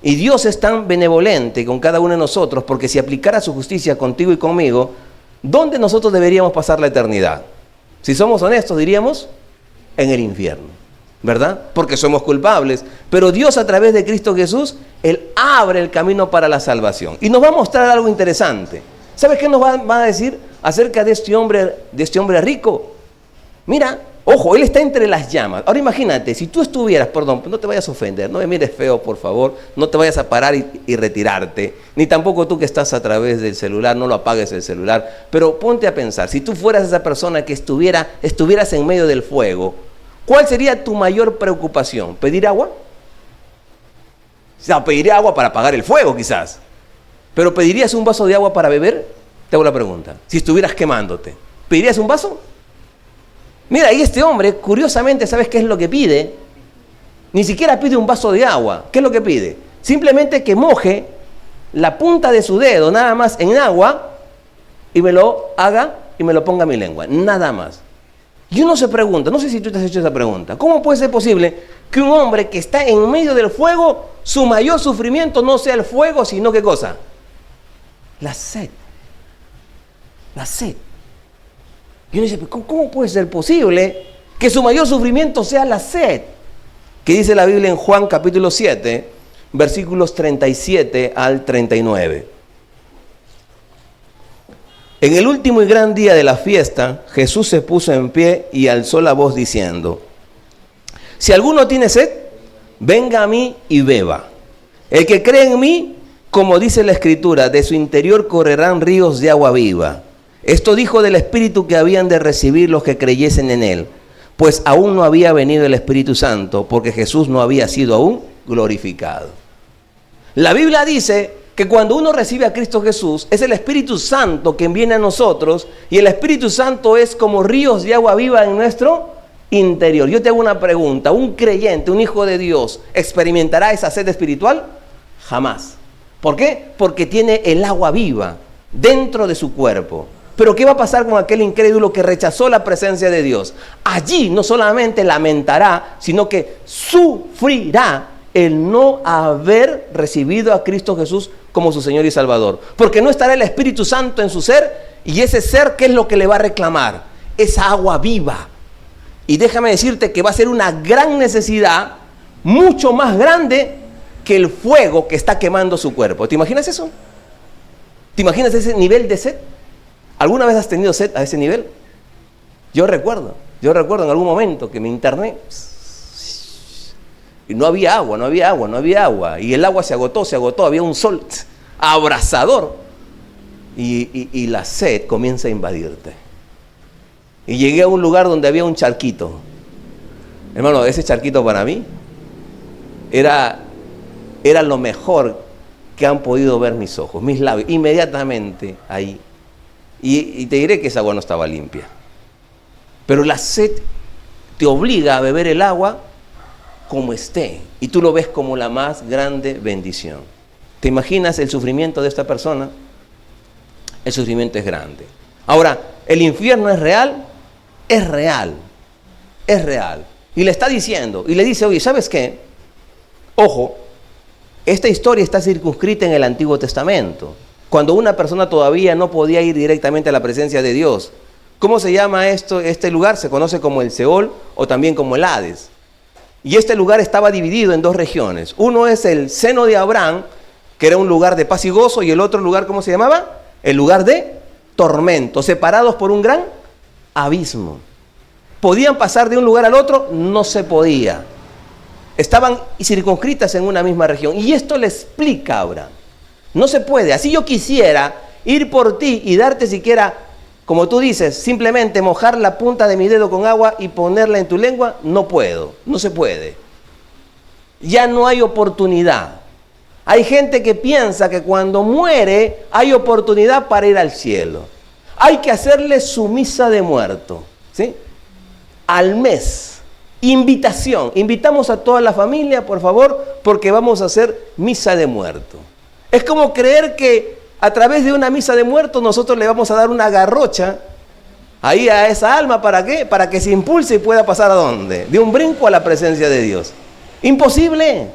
Y Dios es tan benevolente con cada uno de nosotros, porque si aplicara su justicia contigo y conmigo, ¿dónde nosotros deberíamos pasar la eternidad? Si somos honestos, diríamos, en el infierno, ¿verdad? Porque somos culpables. Pero Dios, a través de Cristo Jesús, Él abre el camino para la salvación. Y nos va a mostrar algo interesante. ¿Sabes qué nos va a decir acerca de este hombre rico? Mira, ojo, él está entre las llamas. Ahora imagínate, si tú estuvieras, perdón, no te vayas a ofender, no me mires feo, por favor, no te vayas a parar y retirarte, ni tampoco tú que estás a través del celular, no lo apagues el celular, pero ponte a pensar, si tú fueras esa persona que estuvieras en medio del fuego, ¿cuál sería tu mayor preocupación? ¿Pedir agua? O sea, pediría agua para apagar el fuego quizás, pero ¿pedirías un vaso de agua para beber? Te hago la pregunta, si estuvieras quemándote, ¿pedirías un vaso? Mira, y este hombre, curiosamente, ¿sabes qué es lo que pide? Ni siquiera pide un vaso de agua. ¿Qué es lo que pide? Simplemente que moje la punta de su dedo, nada más, en agua, y me lo haga y me lo ponga a mi lengua. Nada más. Y uno se pregunta, no sé si tú te has hecho esa pregunta, ¿cómo puede ser posible que un hombre que está en medio del fuego, su mayor sufrimiento no sea el fuego, sino qué cosa? La sed. La sed. Y uno dice, ¿cómo puede ser posible que su mayor sufrimiento sea la sed? Que dice la Biblia en Juan capítulo 7, versículos 37 al 39. En el último y gran día de la fiesta, Jesús se puso en pie y alzó la voz diciendo, si alguno tiene sed, venga a mí y beba. El que cree en mí, como dice la Escritura, de su interior correrán ríos de agua viva. Esto dijo del Espíritu que habían de recibir los que creyesen en Él, pues aún no había venido el Espíritu Santo, porque Jesús no había sido aún glorificado. La Biblia dice que cuando uno recibe a Cristo Jesús, es el Espíritu Santo quien viene a nosotros, y el Espíritu Santo es como ríos de agua viva en nuestro interior. Yo te hago una pregunta, ¿un creyente, un hijo de Dios, experimentará esa sed espiritual? Jamás. ¿Por qué? Porque tiene el agua viva dentro de su cuerpo. Pero ¿qué va a pasar con aquel incrédulo que rechazó la presencia de Dios? Allí no solamente lamentará, sino que sufrirá el no haber recibido a Cristo Jesús como su Señor y Salvador. Porque no estará el Espíritu Santo en su ser, y ese ser, ¿qué es lo que le va a reclamar? Esa agua viva. Y déjame decirte que va a ser una gran necesidad, mucho más grande que el fuego que está quemando su cuerpo. ¿Te imaginas eso? ¿Te imaginas ese nivel de sed? ¿Alguna vez has tenido sed a ese nivel? Yo recuerdo en algún momento que me interné y no había agua, y el agua se agotó, había un sol abrasador y la sed comienza a invadirte. Y llegué a un lugar donde había un charquito. Hermano, ese charquito para mí era lo mejor que han podido ver mis ojos, mis labios, inmediatamente ahí. Y te diré que esa agua no estaba limpia. Pero la sed te obliga a beber el agua como esté. Y tú lo ves como la más grande bendición. ¿Te imaginas el sufrimiento de esta persona? El sufrimiento es grande. Ahora, ¿el infierno es real? Es real. Es real. Y le está diciendo, y le dice, oye, ¿sabes qué? Ojo, esta historia está circunscrita en el Antiguo Testamento, cuando una persona todavía no podía ir directamente a la presencia de Dios. ¿Cómo se llama este lugar? Se conoce como el Seol o también como el Hades. Y este lugar estaba dividido en dos regiones. Uno es el seno de Abraham, que era un lugar de paz y gozo, y el otro lugar, ¿cómo se llamaba? El lugar de tormento, separados por un gran abismo. ¿Podían pasar de un lugar al otro? No se podía. Estaban circunscritas en una misma región. Y esto le explica a Abraham. No se puede. Así yo quisiera ir por ti y darte siquiera, como tú dices, simplemente mojar la punta de mi dedo con agua y ponerla en tu lengua. No puedo. No se puede. Ya no hay oportunidad. Hay gente que piensa que cuando muere hay oportunidad para ir al cielo. Hay que hacerle su misa de muerto, ¿sí? Al mes. Invitación. Invitamos a toda la familia, por favor, porque vamos a hacer misa de muerto. Es como creer que a través de una misa de muerto nosotros le vamos a dar una garrocha ahí a esa alma, ¿para qué? Para que se impulse y pueda pasar ¿a dónde? De un brinco a la presencia de Dios. Imposible.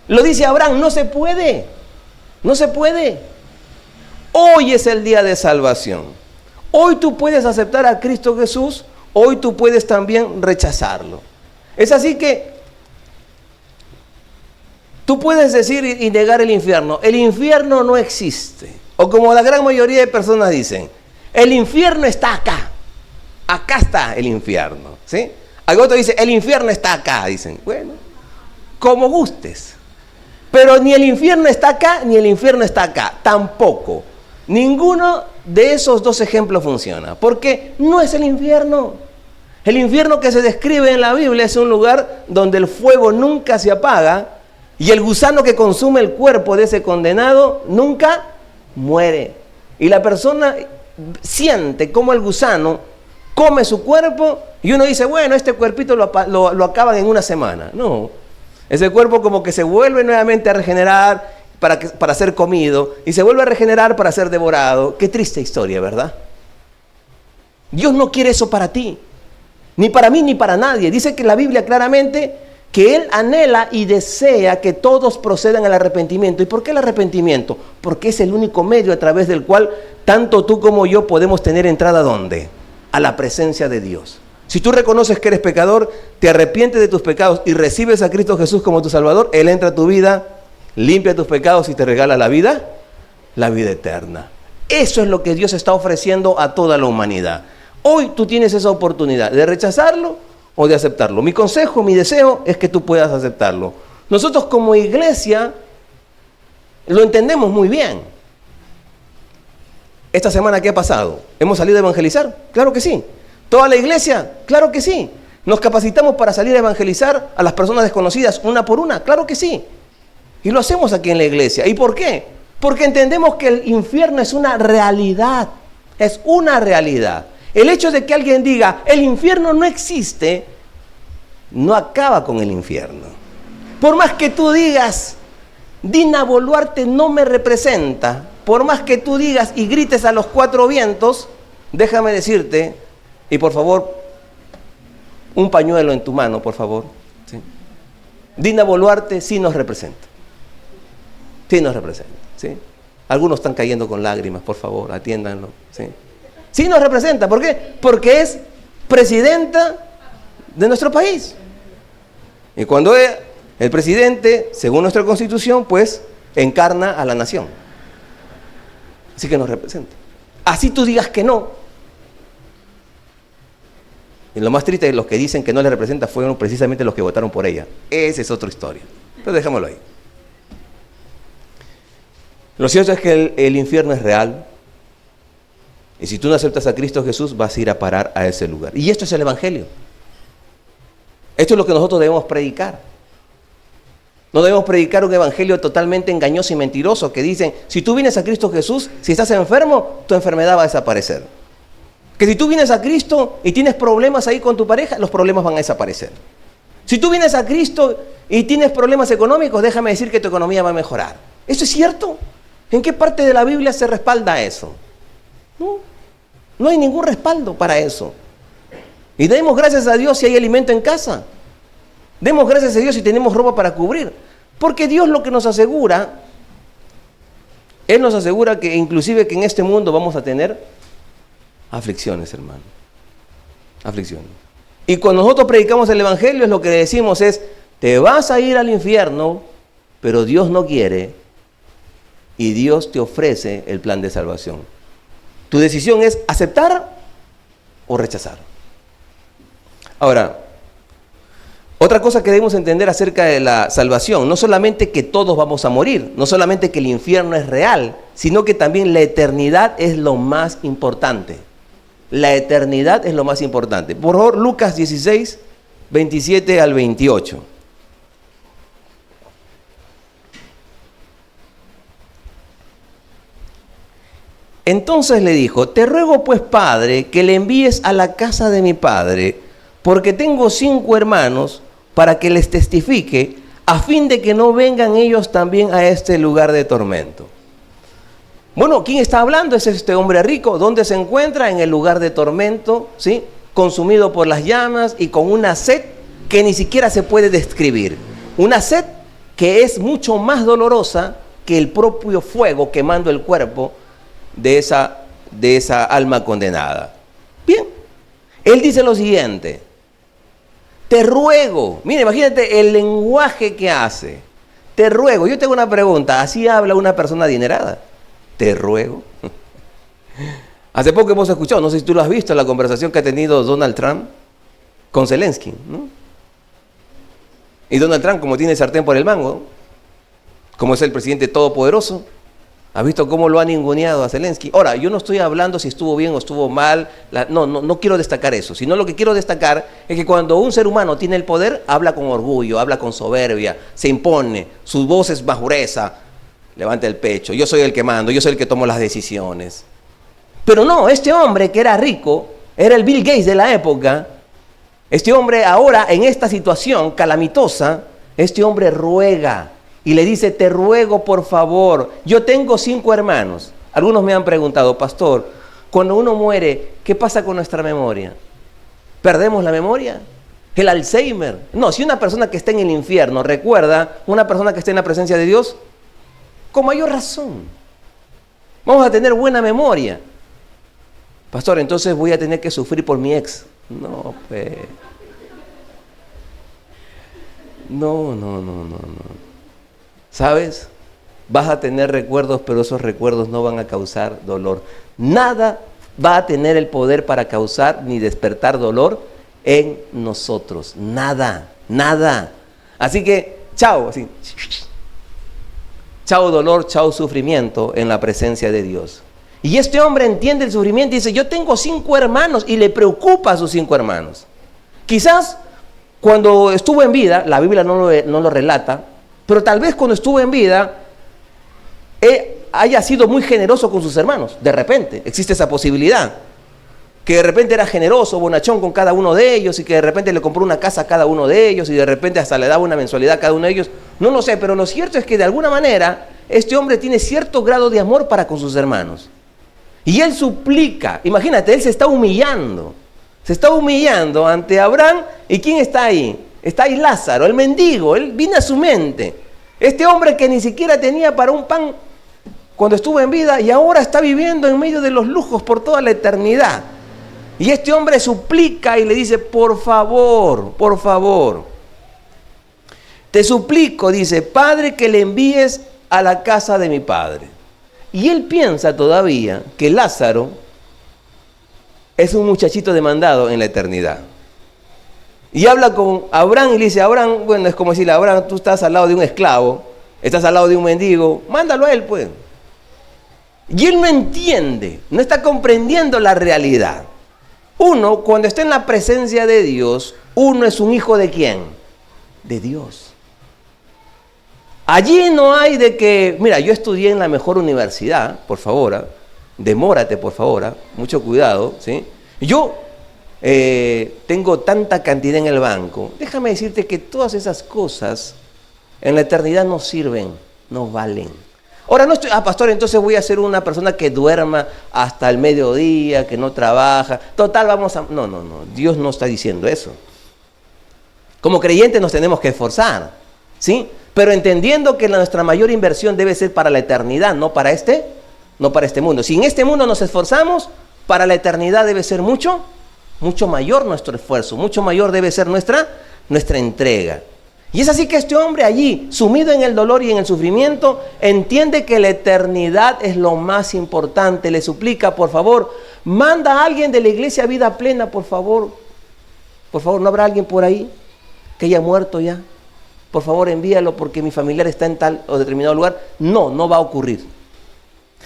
Lo dice Abraham, no se puede. No se puede. Hoy es el día de salvación. Hoy tú puedes aceptar a Cristo Jesús, hoy tú puedes también rechazarlo. Es así que tú puedes decir y negar el infierno. El infierno no existe. O como la gran mayoría de personas dicen, el infierno está acá. Acá está el infierno. ¿Sí? Hay otro dice, el infierno está acá. Dicen, bueno, como gustes. Pero ni el infierno está acá, ni el infierno está acá. Tampoco. Ninguno de esos dos ejemplos funciona. Porque no es el infierno. El infierno que se describe en la Biblia es un lugar donde el fuego nunca se apaga y el gusano que consume el cuerpo de ese condenado nunca muere. Y la persona siente como el gusano come su cuerpo y uno dice, bueno, este cuerpito lo acaban en una semana. No, ese cuerpo como que se vuelve nuevamente a regenerar para ser comido y se vuelve a regenerar para ser devorado. Qué triste historia, ¿verdad? Dios no quiere eso para ti, ni para mí ni para nadie. Dice que la Biblia claramente que Él anhela y desea que todos procedan al arrepentimiento. ¿Y por qué el arrepentimiento? Porque es el único medio a través del cual tanto tú como yo podemos tener entrada ¿a dónde? A la presencia de Dios. Si tú reconoces que eres pecador, te arrepientes de tus pecados y recibes a Cristo Jesús como tu Salvador, Él entra a tu vida, limpia tus pecados y te regala la vida eterna. Eso es lo que Dios está ofreciendo a toda la humanidad. Hoy tú tienes esa oportunidad de rechazarlo o de aceptarlo. Mi consejo, mi deseo es que tú puedas aceptarlo. Nosotros como iglesia lo entendemos muy bien. Esta semana, ¿qué ha pasado? ¿Hemos salido a evangelizar? Claro que sí. ¿Toda la iglesia? Claro que sí. ¿Nos capacitamos para salir a evangelizar a las personas desconocidas una por una? Claro que sí. Y lo hacemos aquí en la iglesia. ¿Y por qué? Porque entendemos que el infierno es una realidad. Es una realidad. El hecho de que alguien diga, el infierno no existe, no acaba con el infierno. Por más que tú digas, Dina Boluarte no me representa, por más que tú digas y grites a los cuatro vientos, déjame decirte, y por favor, un pañuelo en tu mano, por favor. ¿Sí? Dina Boluarte sí nos representa. Sí nos representa. ¿Sí? Algunos están cayendo con lágrimas, por favor, atiéndanlo. ¿Sí? Sí nos representa. ¿Por qué? Porque es presidenta de nuestro país. Y cuando el presidente, según nuestra constitución, pues encarna a la nación. Así que nos representa. Así tú digas que no. Y lo más triste de los que dicen que no le representa fueron precisamente los que votaron por ella. Esa es otra historia. Pero dejémoslo ahí. Lo cierto es que el infierno es real. Y si tú no aceptas a Cristo Jesús, vas a ir a parar a ese lugar. Y esto es el Evangelio. Esto es lo que nosotros debemos predicar. No debemos predicar un evangelio totalmente engañoso y mentiroso que dicen, si tú vienes a Cristo Jesús, si estás enfermo, tu enfermedad va a desaparecer. Que si tú vienes a Cristo y tienes problemas ahí con tu pareja, los problemas van a desaparecer. Si tú vienes a Cristo y tienes problemas económicos, déjame decir que tu economía va a mejorar. ¿Eso es cierto? ¿En qué parte de la Biblia se respalda eso? No hay ningún respaldo para eso. Y demos gracias a Dios si hay alimento en casa. Demos gracias a Dios si tenemos ropa para cubrir. Porque Dios lo que nos asegura, Él nos asegura que inclusive que en este mundo vamos a tener aflicciones, hermano. Aflicciones. Y cuando nosotros predicamos el Evangelio, es lo que decimos es, te vas a ir al infierno, pero Dios no quiere, y Dios te ofrece el plan de salvación. Tu decisión es aceptar o rechazar. Ahora, otra cosa que debemos entender acerca de la salvación, no solamente que todos vamos a morir, no solamente que el infierno es real, sino que también la eternidad es lo más importante. La eternidad es lo más importante. Por favor, Lucas 16, 27 al 28. Entonces le dijo, te ruego pues, Padre, que le envíes a la casa de mi padre, porque tengo 5 hermanos, para que les testifique, a fin de que no vengan ellos también a este lugar de tormento. Bueno, ¿quién está hablando? Es este hombre rico. ¿Dónde se encuentra? En el lugar de tormento, ¿sí? Consumido por las llamas y con una sed que ni siquiera se puede describir. Una sed que es mucho más dolorosa que el propio fuego quemando el cuerpo de esa alma condenada. Bien, él dice lo siguiente: te ruego, mire, imagínate el lenguaje que hace. Te ruego, yo tengo una pregunta, ¿así habla una persona adinerada? Te ruego. Hace poco hemos escuchado, no sé si tú lo has visto, la conversación que ha tenido Donald Trump con Zelensky, ¿no? Y Donald Trump, como tiene sartén por el mango, como es el presidente todopoderoso, ¿has visto cómo lo ha ninguneado a Zelensky? Ahora, yo no estoy hablando si estuvo bien o estuvo mal, no quiero destacar eso, sino lo que quiero destacar es que cuando un ser humano tiene el poder, habla con orgullo, habla con soberbia, se impone, su voz es majureza, levanta el pecho, yo soy el que mando, yo soy el que tomo las decisiones. Pero no, este hombre que era rico, era el Bill Gates de la época. Este hombre ahora en esta situación calamitosa, este hombre ruega y le dice: te ruego por favor, yo tengo 5 hermanos. Algunos me han preguntado: pastor, cuando uno muere, ¿qué pasa con nuestra memoria? ¿Perdemos la memoria? ¿El Alzheimer? No, si una persona que está en el infierno recuerda una persona que está en la presencia de Dios, con mayor razón vamos a tener buena memoria. Pastor, entonces voy a tener que sufrir por mi ex. No, pues. No. ¿Sabes? Vas a tener recuerdos, pero esos recuerdos no van a causar dolor. Nada va a tener el poder para causar ni despertar dolor en nosotros. Nada. Así que, chao, así. Chao dolor, chao sufrimiento en la presencia de Dios. Y este hombre entiende el sufrimiento y dice: yo tengo 5 hermanos, y le preocupa a sus 5 hermanos. Quizás cuando estuvo en vida, la Biblia no lo relata, pero tal vez cuando estuvo en vida, haya sido muy generoso con sus hermanos. De repente, existe esa posibilidad. Que de repente era generoso, bonachón con cada uno de ellos, y que de repente le compró una casa a cada uno de ellos, y de repente hasta le daba una mensualidad a cada uno de ellos. No lo sé, pero lo cierto es que de alguna manera, este hombre tiene cierto grado de amor para con sus hermanos. Y él suplica, imagínate, él se está humillando ante Abraham. ¿Y quién está ahí? Está ahí Lázaro, el mendigo. Él viene a su mente. Este hombre que ni siquiera tenía para un pan cuando estuvo en vida, y ahora está viviendo en medio de los lujos por toda la eternidad. Y este hombre suplica y le dice: por favor, te suplico, dice, Padre, que le envíes a la casa de mi padre. Y él piensa todavía que Lázaro es un muchachito demandado en la eternidad. Y habla con Abraham y le dice: Abraham, bueno, es como decirle: Abraham, tú estás al lado de un esclavo, estás al lado de un mendigo, mándalo a él, pues. Y él no entiende, no está comprendiendo la realidad. Uno, cuando está en la presencia de Dios, uno es un hijo ¿de quién? De Dios. Allí no hay de que, mira, yo estudié en la mejor universidad, por favor, demórate, por favor, mucho cuidado, ¿sí? Yo tengo tanta cantidad en el banco. Déjame decirte que todas esas cosas en la eternidad no sirven, no valen. Ahora no estoy, pastor, entonces voy a ser una persona que duerma hasta el mediodía, que no trabaja. Total, vamos a... No, Dios no está diciendo eso. Como creyentes nos tenemos que esforzar, ¿sí? Pero entendiendo que nuestra mayor inversión debe ser para la eternidad, no para este mundo. Si en este mundo nos esforzamos, para la eternidad debe ser mucho mayor nuestro esfuerzo, mucho mayor debe ser nuestra entrega. Y es así que este hombre allí, sumido en el dolor y en el sufrimiento, entiende que la eternidad es lo más importante. Le suplica: por favor, manda a alguien de la iglesia Vida Plena, por favor. Por favor, ¿no habrá alguien por ahí que haya muerto ya? Por favor, envíalo porque mi familiar está en tal o determinado lugar. No va a ocurrir.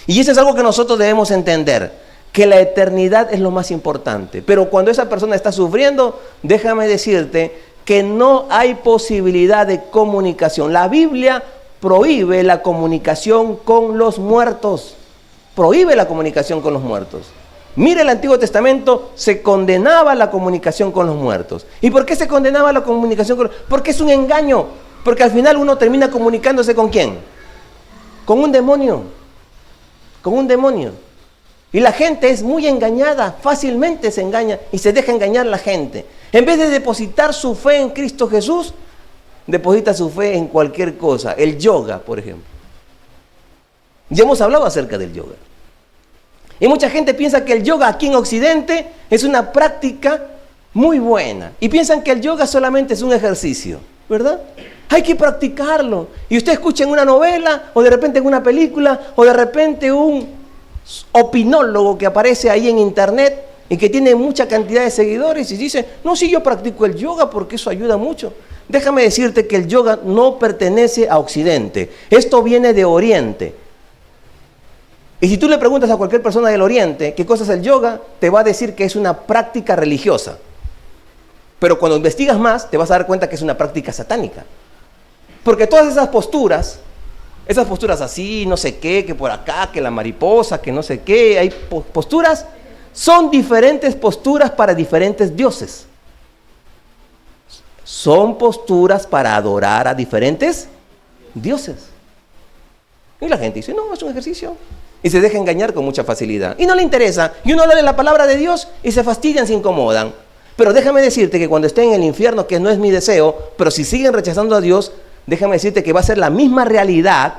Y eso es algo que nosotros debemos entender, que la eternidad es lo más importante. Pero cuando esa persona está sufriendo, déjame decirte que no hay posibilidad de comunicación. La Biblia prohíbe la comunicación con los muertos. Prohíbe la comunicación con los muertos. Mire, el Antiguo Testamento se condenaba la comunicación con los muertos. ¿Y por qué se condenaba la comunicación con los muertos? Porque es un engaño. Porque al final uno termina comunicándose ¿con quién? Con un demonio. con un demonio. Y la gente es muy engañada, fácilmente se engaña y se deja engañar la gente. En vez de depositar su fe en Cristo Jesús, deposita su fe en cualquier cosa. El yoga, por ejemplo. Ya hemos hablado acerca del yoga. Y mucha gente piensa que el yoga aquí en Occidente es una práctica muy buena. Y piensan que el yoga solamente es un ejercicio, ¿verdad? Hay que practicarlo. Y usted escucha en una novela, o de repente en una película, o de repente un opinólogo que aparece ahí en internet y que tiene mucha cantidad de seguidores y dice, no, sí, yo practico el yoga porque eso ayuda mucho. Déjame decirte que el yoga no pertenece a Occidente. Esto viene de Oriente. Y si tú le preguntas a cualquier persona del Oriente qué cosa es el yoga, te va a decir que es una práctica religiosa. Pero cuando investigas más, te vas a dar cuenta que es una práctica satánica. Porque todas esas posturas así, no sé qué, que por acá, que la mariposa, que no sé qué, hay posturas, son diferentes posturas para diferentes dioses. Son posturas para adorar a diferentes dioses. Y la gente dice, no, es un ejercicio. Y se deja engañar con mucha facilidad. Y no le interesa. Y uno habla de la palabra de Dios y se fastidian, se incomodan. Pero déjame decirte que cuando estén en el infierno, que no es mi deseo, pero si siguen rechazando a Dios, déjame decirte que va a ser la misma realidad.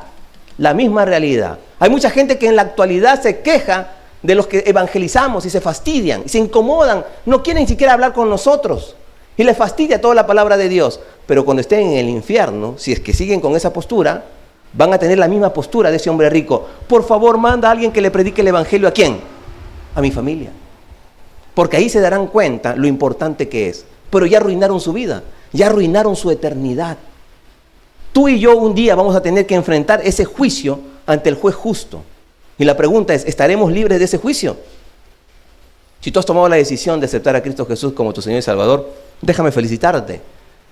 La misma realidad. Hay mucha gente que en la actualidad se queja de los que evangelizamos y se fastidian, y se incomodan. No quieren ni siquiera hablar con nosotros. Y les fastidia toda la palabra de Dios. Pero cuando estén en el infierno, si es que siguen con esa postura, van a tener la misma postura de ese hombre rico. Por favor, manda a alguien que le predique el evangelio. ¿A quién? A mi familia. Porque ahí se darán cuenta lo importante que es. Pero ya arruinaron su vida, ya arruinaron su eternidad. Tú y yo un día vamos a tener que enfrentar ese juicio ante el juez justo. Y la pregunta es, ¿estaremos libres de ese juicio? Si tú has tomado la decisión de aceptar a Cristo Jesús como tu Señor y Salvador, déjame felicitarte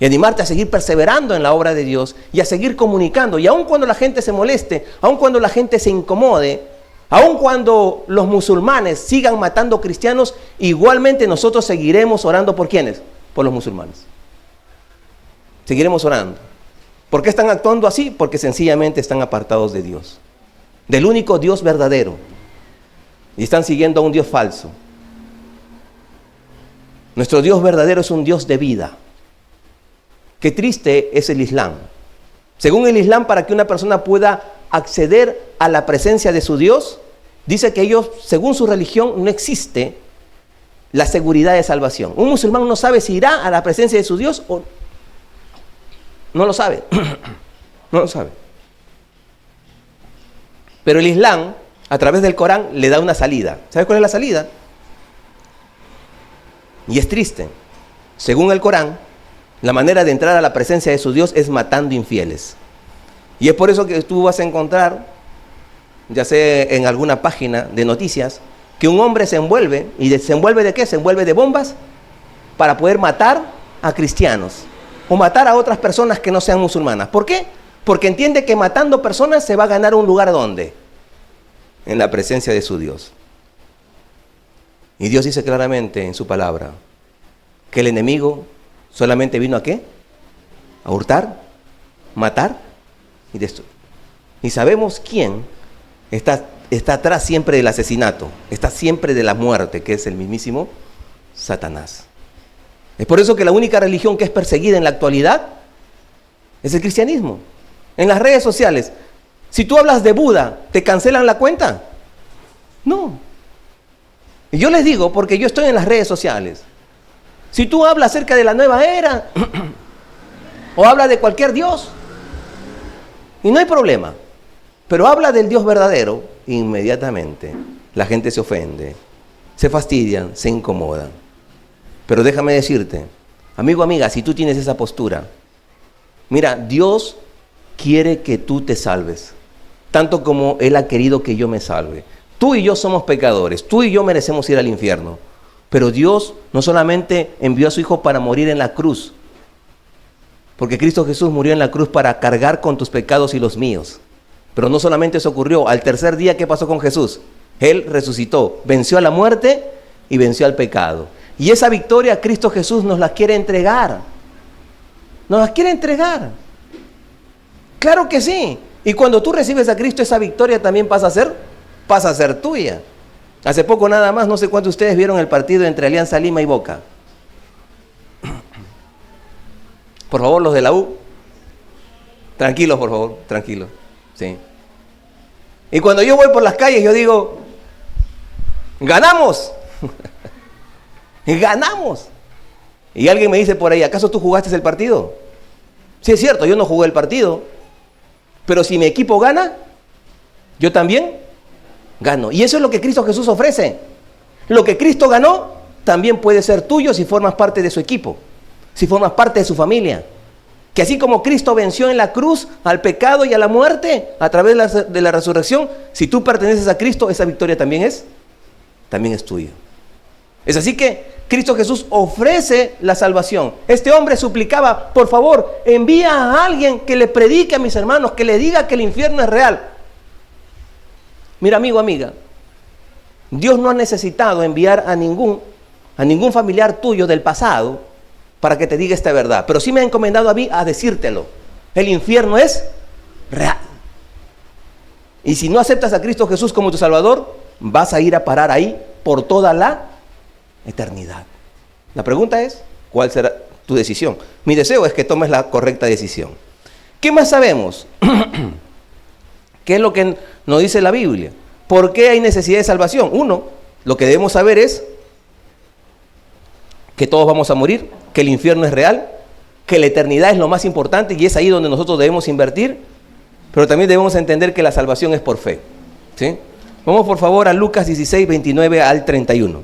y animarte a seguir perseverando en la obra de Dios y a seguir comunicando. Y aun cuando la gente se moleste, aun cuando la gente se incomode, aun cuando los musulmanes sigan matando cristianos, igualmente nosotros seguiremos orando por ¿quiénes? Por los musulmanes. Seguiremos orando. ¿Por qué están actuando así? Porque sencillamente están apartados de Dios, del único Dios verdadero, y están siguiendo a un Dios falso. Nuestro Dios verdadero es un Dios de vida. Qué triste es el Islam. Según el Islam, para que una persona pueda acceder a la presencia de su Dios, dice que ellos, según su religión, no existe la seguridad de salvación. Un musulmán no sabe si irá a la presencia de su Dios o no lo sabe. No lo sabe. Pero el Islam, a través del Corán, le da una salida. ¿Sabes cuál es la salida? Y es triste. Según el Corán, la manera de entrar a la presencia de su Dios es matando infieles. Y es por eso que tú vas a encontrar, ya sea en alguna página de noticias, que un hombre se envuelve. ¿Y se envuelve de qué? Se envuelve de bombas para poder matar a cristianos o matar a otras personas que no sean musulmanas. ¿Por qué? Porque entiende que matando personas se va a ganar un lugar ¿dónde? En la presencia de su Dios. Y Dios dice claramente en su palabra que el enemigo solamente vino ¿a qué? A hurtar, matar y destruir. Y sabemos quién está atrás siempre del asesinato, está siempre de la muerte, que es el mismísimo Satanás. Es por eso que la única religión que es perseguida en la actualidad es el cristianismo. En las redes sociales, si tú hablas de Buda, ¿te cancelan la cuenta? No. Y yo les digo, porque yo estoy en las redes sociales, si tú hablas acerca de la nueva era, o hablas de cualquier Dios, y no hay problema, pero habla del Dios verdadero, inmediatamente la gente se ofende, se fastidian, se incomodan. Pero déjame decirte, amigo, amiga, si tú tienes esa postura, mira, Dios quiere que tú te salves, tanto como Él ha querido que yo me salve. Tú y yo somos pecadores, tú y yo merecemos ir al infierno, pero Dios no solamente envió a su Hijo para morir en la cruz, porque Cristo Jesús murió en la cruz para cargar con tus pecados y los míos, pero no solamente eso ocurrió, al tercer día, ¿qué pasó con Jesús? Él resucitó, venció a la muerte y venció al pecado. Y esa victoria Cristo Jesús nos la quiere entregar. Nos la quiere entregar. Claro que sí. Y cuando tú recibes a Cristo, esa victoria también pasa a ser pasa a ser tuya. Hace poco nada más, no sé cuántos de ustedes vieron el partido entre Alianza Lima y Boca. Por favor, los de la U. Tranquilos, por favor, tranquilos. Sí. Y cuando yo voy por las calles, yo digo, ¡ganamos! ¡Ganamos! Y alguien me dice por ahí, ¿acaso tú jugaste el partido? Sí, es cierto, yo no jugué el partido. Pero si mi equipo gana, yo también gano. Y eso es lo que Cristo Jesús ofrece. Lo que Cristo ganó, también puede ser tuyo si formas parte de su equipo, si formas parte de su familia. Que así como Cristo venció en la cruz al pecado y a la muerte a través de la resurrección, si tú perteneces a Cristo, esa victoria también es tuya. Es así que Cristo Jesús ofrece la salvación. Este hombre suplicaba, por favor, envía a alguien que le predique a mis hermanos, que le diga que el infierno es real. Mira, amigo, amiga, Dios no ha necesitado enviar a ningún familiar tuyo del pasado para que te diga esta verdad, pero sí me ha encomendado a mí a decírtelo. El infierno es real. Y si no aceptas a Cristo Jesús como tu Salvador, vas a ir a parar ahí por toda la eternidad. La pregunta es, ¿cuál será tu decisión? Mi deseo es que tomes la correcta decisión. ¿Qué más sabemos? ¿Qué es lo que nos dice la Biblia? ¿Por qué hay necesidad de salvación? Uno, lo que debemos saber es que todos vamos a morir, que el infierno es real, que la eternidad es lo más importante y es ahí donde nosotros debemos invertir, pero también debemos entender que la salvación es por fe. ¿Sí? Vamos por favor a Lucas 16, 29 al 31.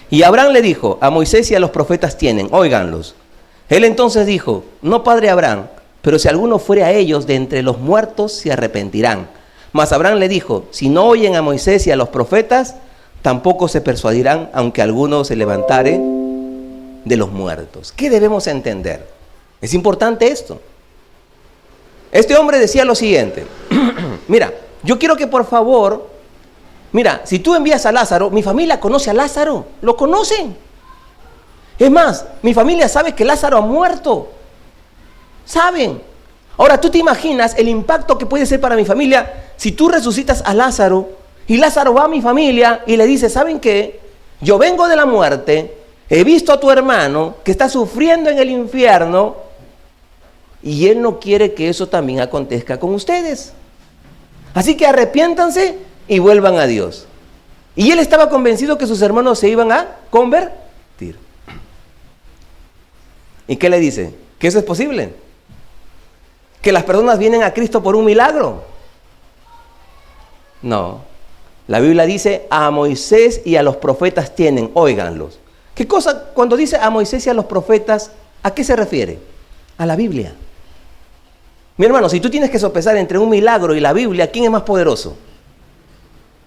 Y Abraham le dijo, a Moisés y a los profetas tienen, óiganlos. Él entonces dijo, no, padre Abraham, pero si alguno fuere a ellos de entre los muertos, se arrepentirán. Mas Abraham le dijo, si no oyen a Moisés y a los profetas, tampoco se persuadirán, aunque alguno se levantare de los muertos. ¿Qué debemos entender? Es importante esto. Este hombre decía lo siguiente, mira, yo quiero que por favor, mira, si tú envías a Lázaro, mi familia conoce a Lázaro, lo conocen. Es más, mi familia sabe que Lázaro ha muerto. Saben. Ahora, ¿tú te imaginas el impacto que puede ser para mi familia si tú resucitas a Lázaro y Lázaro va a mi familia y le dice, ¿saben qué? Yo vengo de la muerte, he visto a tu hermano que está sufriendo en el infierno y él no quiere que eso también acontezca con ustedes. Así que arrepiéntanse y vuelvan a Dios. Y él estaba convencido que sus hermanos se iban a convertir. ¿Y qué le dice? ¿Que eso es posible? ¿Que las personas vienen a Cristo por un milagro? No. La Biblia dice, a Moisés y a los profetas tienen, óiganlos. ¿Qué cosa? Cuando dice a Moisés y a los profetas, ¿a qué se refiere? A la Biblia. Mi hermano, si tú tienes que sopesar entre un milagro y la Biblia, ¿quién es más poderoso?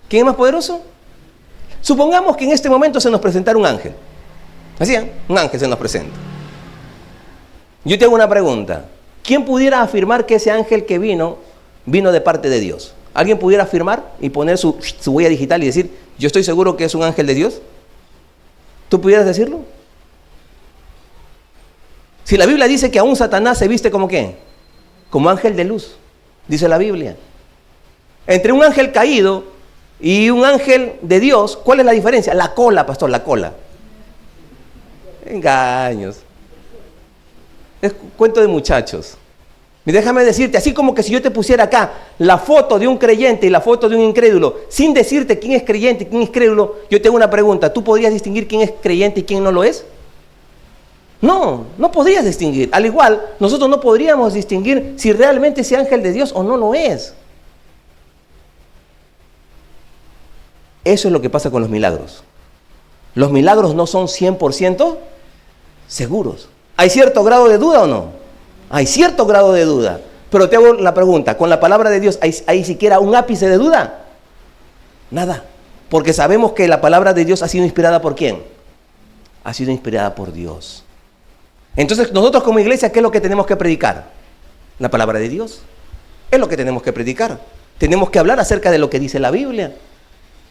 ¿Quién es más poderoso? Supongamos que en este momento se nos presentara un ángel. ¿Así? Un ángel se nos presenta. Yo te hago una pregunta. ¿Quién pudiera afirmar que ese ángel que vino de parte de Dios? ¿Alguien pudiera afirmar y poner su huella digital y decir, yo estoy seguro que es un ángel de Dios? ¿Tú pudieras decirlo? Si la Biblia dice que aún Satanás se viste como ¿qué? Como ángel de luz, dice la Biblia. Entre un ángel caído y un ángel de Dios, ¿cuál es la diferencia? La cola, pastor, la cola. Engaños. Es cuento de muchachos. Y déjame decirte, así como que si yo te pusiera acá la foto de un creyente y la foto de un incrédulo, sin decirte quién es creyente y quién es incrédulo, yo te hago una pregunta, ¿tú podrías distinguir quién es creyente y quién no lo es? No, no podrías distinguir. Al igual, nosotros no podríamos distinguir si realmente ese ángel de Dios o no lo es. Eso es lo que pasa con los milagros. Los milagros no son 100% seguros. ¿Hay cierto grado de duda o no? Hay cierto grado de duda, pero te hago la pregunta, ¿con la palabra de Dios hay siquiera un ápice de duda? Nada, porque sabemos que la palabra de Dios ha sido inspirada ¿por quién? Ha sido inspirada por Dios. Entonces nosotros como iglesia, ¿qué es lo que tenemos que predicar? La palabra de Dios. Es lo que tenemos que predicar. Tenemos que hablar acerca de lo que dice la Biblia.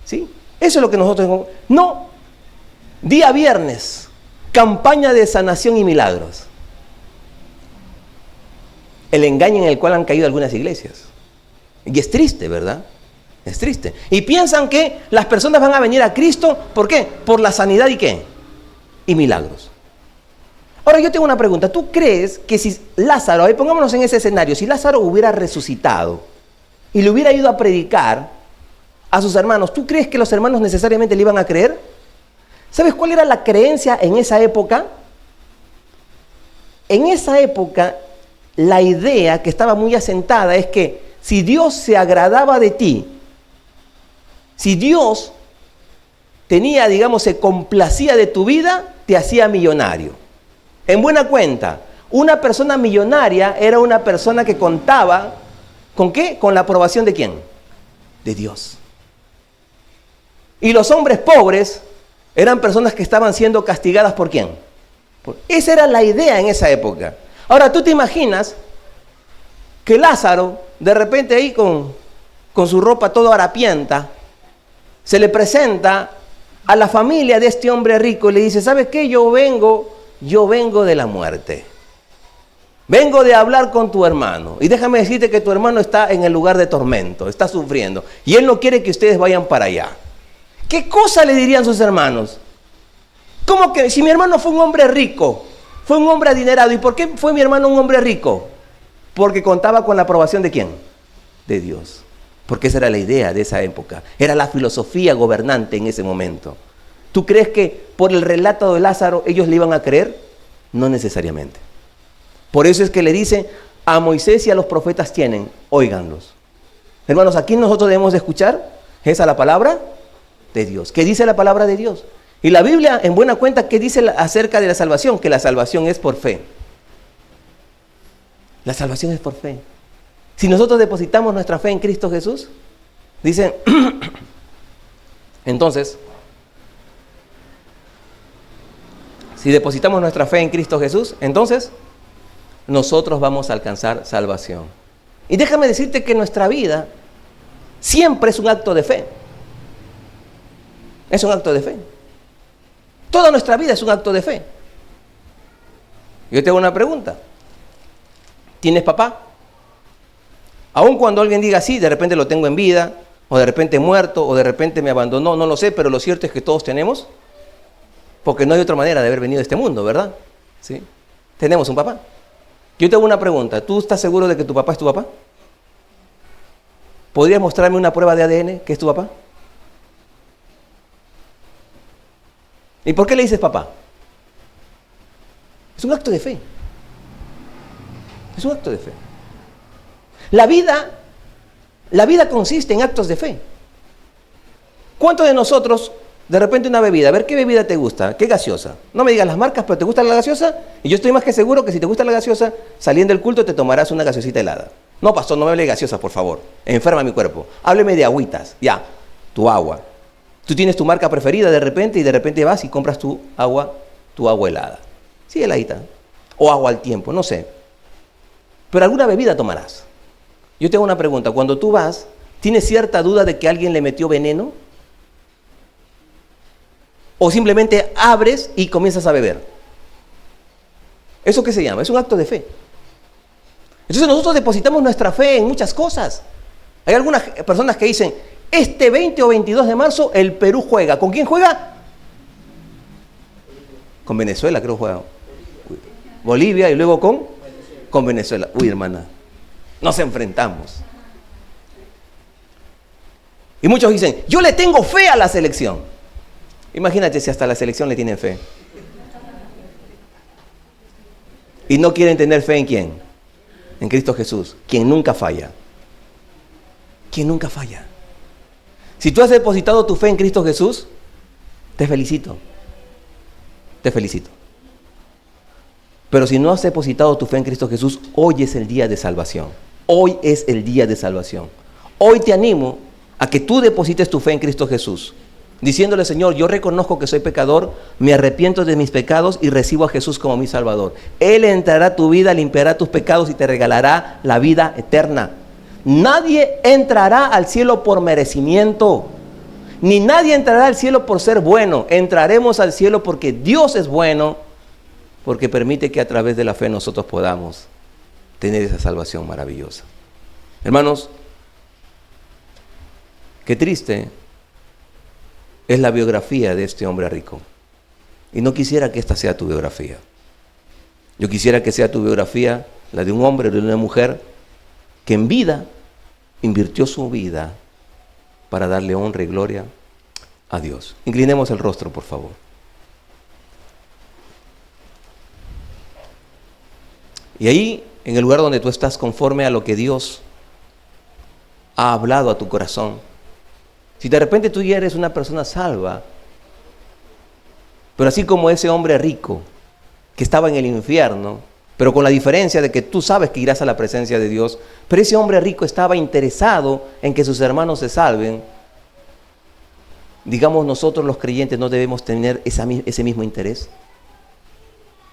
¿Sí? Eso es lo que nosotros... No, día viernes, campaña de sanación y milagros. El engaño en el cual han caído algunas iglesias. Y es triste, ¿verdad? Es triste. Y piensan que las personas van a venir a Cristo, ¿por qué? Por la sanidad y ¿qué? Y milagros. Ahora yo tengo una pregunta. ¿Tú crees que si Lázaro, ahí pongámonos en ese escenario, si Lázaro hubiera resucitado y le hubiera ido a predicar a sus hermanos, ¿tú crees que los hermanos necesariamente le iban a creer? ¿Sabes cuál era la creencia en esa época? En esa época, la idea que estaba muy asentada es que si Dios se agradaba de ti, si Dios tenía, digamos, se complacía de tu vida, te hacía millonario. En buena cuenta, una persona millonaria era una persona que contaba, ¿con qué? Con la aprobación de ¿quién? De Dios. Y los hombres pobres eran personas que estaban siendo castigadas ¿por quién? Esa era la idea en esa época. Ahora, ¿tú te imaginas que Lázaro, de repente ahí con su ropa todo harapienta, se le presenta a la familia de este hombre rico y le dice, ¿sabes qué? Yo vengo de la muerte. Vengo de hablar con tu hermano. Y déjame decirte que tu hermano está en el lugar de tormento, está sufriendo. Y él no quiere que ustedes vayan para allá. ¿Qué cosa le dirían sus hermanos? ¿Cómo que si mi hermano fue un hombre rico, fue un hombre adinerado? ¿Y por qué fue mi hermano un hombre rico? Porque contaba con la aprobación ¿de quién? De Dios. Porque esa era la idea de esa época. Era la filosofía gobernante en ese momento. ¿Tú crees que por el relato de Lázaro ellos le iban a creer? No necesariamente. Por eso es que le dice, a Moisés y a los profetas tienen, óiganlos. Hermanos, aquí nosotros debemos de escuchar, es a la palabra de Dios. ¿Qué dice la palabra de Dios? Y la Biblia, en buena cuenta, ¿qué dice acerca de la salvación? Que la salvación es por fe. La salvación es por fe. Si nosotros depositamos nuestra fe en Cristo Jesús, dice, entonces, si depositamos nuestra fe en Cristo Jesús, entonces, nosotros vamos a alcanzar salvación. Y déjame decirte que nuestra vida siempre es un acto de fe. Es un acto de fe. Toda nuestra vida es un acto de fe. Yo te hago una pregunta. ¿Tienes papá? Aun cuando alguien diga sí, de repente lo tengo en vida, o de repente muerto, o de repente me abandonó, no lo sé, pero lo cierto es que todos tenemos, porque no hay otra manera de haber venido a este mundo, ¿verdad? ¿Sí? Tenemos un papá. Yo te hago una pregunta. ¿Tú estás seguro de que tu papá es tu papá? ¿Podrías mostrarme una prueba de ADN que es tu papá? ¿Y por qué le dices papá? Es un acto de fe. Es un acto de fe. La vida consiste en actos de fe. ¿Cuántos de nosotros, de repente una bebida, a ver qué bebida te gusta, qué gaseosa? No me digas las marcas, pero ¿te gusta la gaseosa? Y yo estoy más que seguro que si te gusta la gaseosa, saliendo del culto te tomarás una gaseosita helada. No, pastor, no me hable de gaseosa, por favor. Enferma mi cuerpo. Hábleme de agüitas. Ya, tu agua. Tú tienes tu marca preferida de repente y de repente vas y compras tu agua helada. Sí, heladita. O agua al tiempo, no sé. Pero alguna bebida tomarás. Yo te hago una pregunta. Cuando tú vas, ¿tienes cierta duda de que alguien le metió veneno? ¿O simplemente abres y comienzas a beber? ¿Eso qué se llama? Es un acto de fe. Entonces nosotros depositamos nuestra fe en muchas cosas. Hay algunas personas que dicen, este 20 o 22 de marzo el Perú juega. ¿Con quién juega? Con Venezuela creo que juega. Bolivia y luego con Venezuela. Uy, hermana, nos enfrentamos. Y muchos dicen, yo le tengo fe a la selección. Imagínate si hasta la selección le tienen fe. Y no quieren tener fe en ¿quién? En Cristo Jesús, quien nunca falla. Quien nunca falla. Si tú has depositado tu fe en Cristo Jesús, te felicito. Te felicito. Pero si no has depositado tu fe en Cristo Jesús, hoy es el día de salvación. Hoy es el día de salvación. Hoy te animo a que tú deposites tu fe en Cristo Jesús, diciéndole, Señor, yo reconozco que soy pecador, me arrepiento de mis pecados y recibo a Jesús como mi Salvador. Él entrará a tu vida, limpiará tus pecados y te regalará la vida eterna. Nadie entrará al cielo por merecimiento, ni nadie entrará al cielo por ser bueno. Entraremos al cielo porque Dios es bueno, porque permite que a través de la fe nosotros podamos tener esa salvación maravillosa. Hermanos, Qué triste es la biografía de este hombre rico. Y no quisiera que esta sea tu biografía. Yo quisiera que sea tu biografía la de un hombre o de una mujer que en vida invirtió su vida para darle honra y gloria a Dios. Inclinemos el rostro, por favor. Y ahí, en el lugar donde tú estás, conforme a lo que Dios ha hablado a tu corazón, si de repente tú ya eres una persona salva, pero así como ese hombre rico que estaba en el infierno, pero con la diferencia de que tú sabes que irás a la presencia de Dios, pero ese hombre rico estaba interesado en que sus hermanos se salven, digamos, nosotros los creyentes no debemos tener ese mismo interés.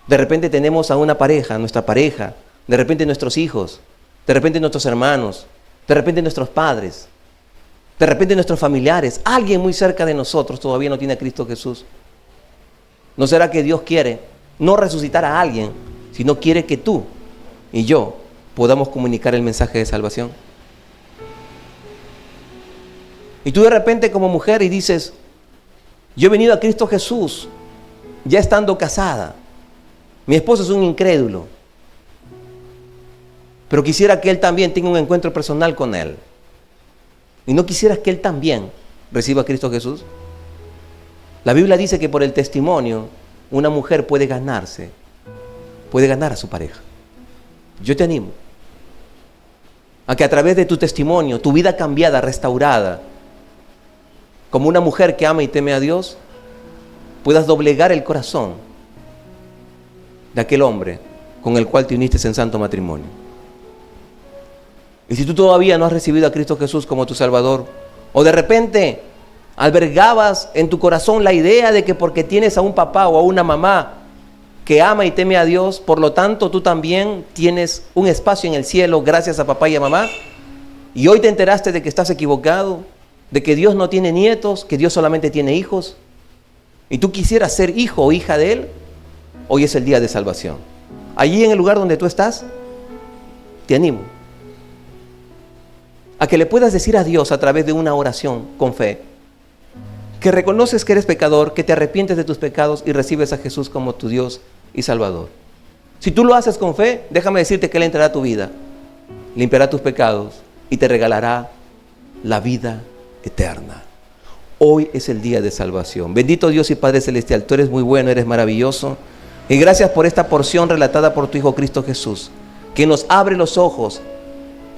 De repente tenemos a una pareja, nuestra pareja, de repente nuestros hijos, de repente nuestros hermanos, de repente nuestros padres, de repente nuestros familiares, alguien muy cerca de nosotros todavía no tiene a Cristo Jesús. ¿No será que Dios quiere no resucitar a alguien, sino quiere que tú y yo podamos comunicar el mensaje de salvación? Y tú de repente como mujer y dices, yo he venido a Cristo Jesús ya estando casada, mi esposo es un incrédulo, pero quisiera que él también tenga un encuentro personal con él. ¿Y no quisieras que él también reciba a Cristo Jesús? La Biblia dice que por el testimonio una mujer puede ganar a su pareja. Yo te animo a que a través de tu testimonio, tu vida cambiada, restaurada, como una mujer que ama y teme a Dios, puedas doblegar el corazón de aquel hombre con el cual te uniste en santo matrimonio. Y si tú todavía no has recibido a Cristo Jesús como tu Salvador, o de repente albergabas en tu corazón la idea de que porque tienes a un papá o a una mamá que ama y teme a Dios, por lo tanto tú también tienes un espacio en el cielo gracias a papá y a mamá, y hoy te enteraste de que estás equivocado, de que Dios no tiene nietos, que Dios solamente tiene hijos, y tú quisieras ser hijo o hija de Él, hoy es el día de salvación. Allí en el lugar donde tú estás, te animo a que le puedas decir a Dios a través de una oración con fe, que reconoces que eres pecador, que te arrepientes de tus pecados y recibes a Jesús como tu Dios y Salvador. Si tú lo haces con fe, déjame decirte que Él entrará a tu vida, limpiará tus pecados y te regalará la vida eterna. Hoy es el día de salvación. Bendito Dios y Padre Celestial, tú eres muy bueno, eres maravilloso. Y gracias por esta porción relatada por tu Hijo Cristo Jesús, que nos abre los ojos.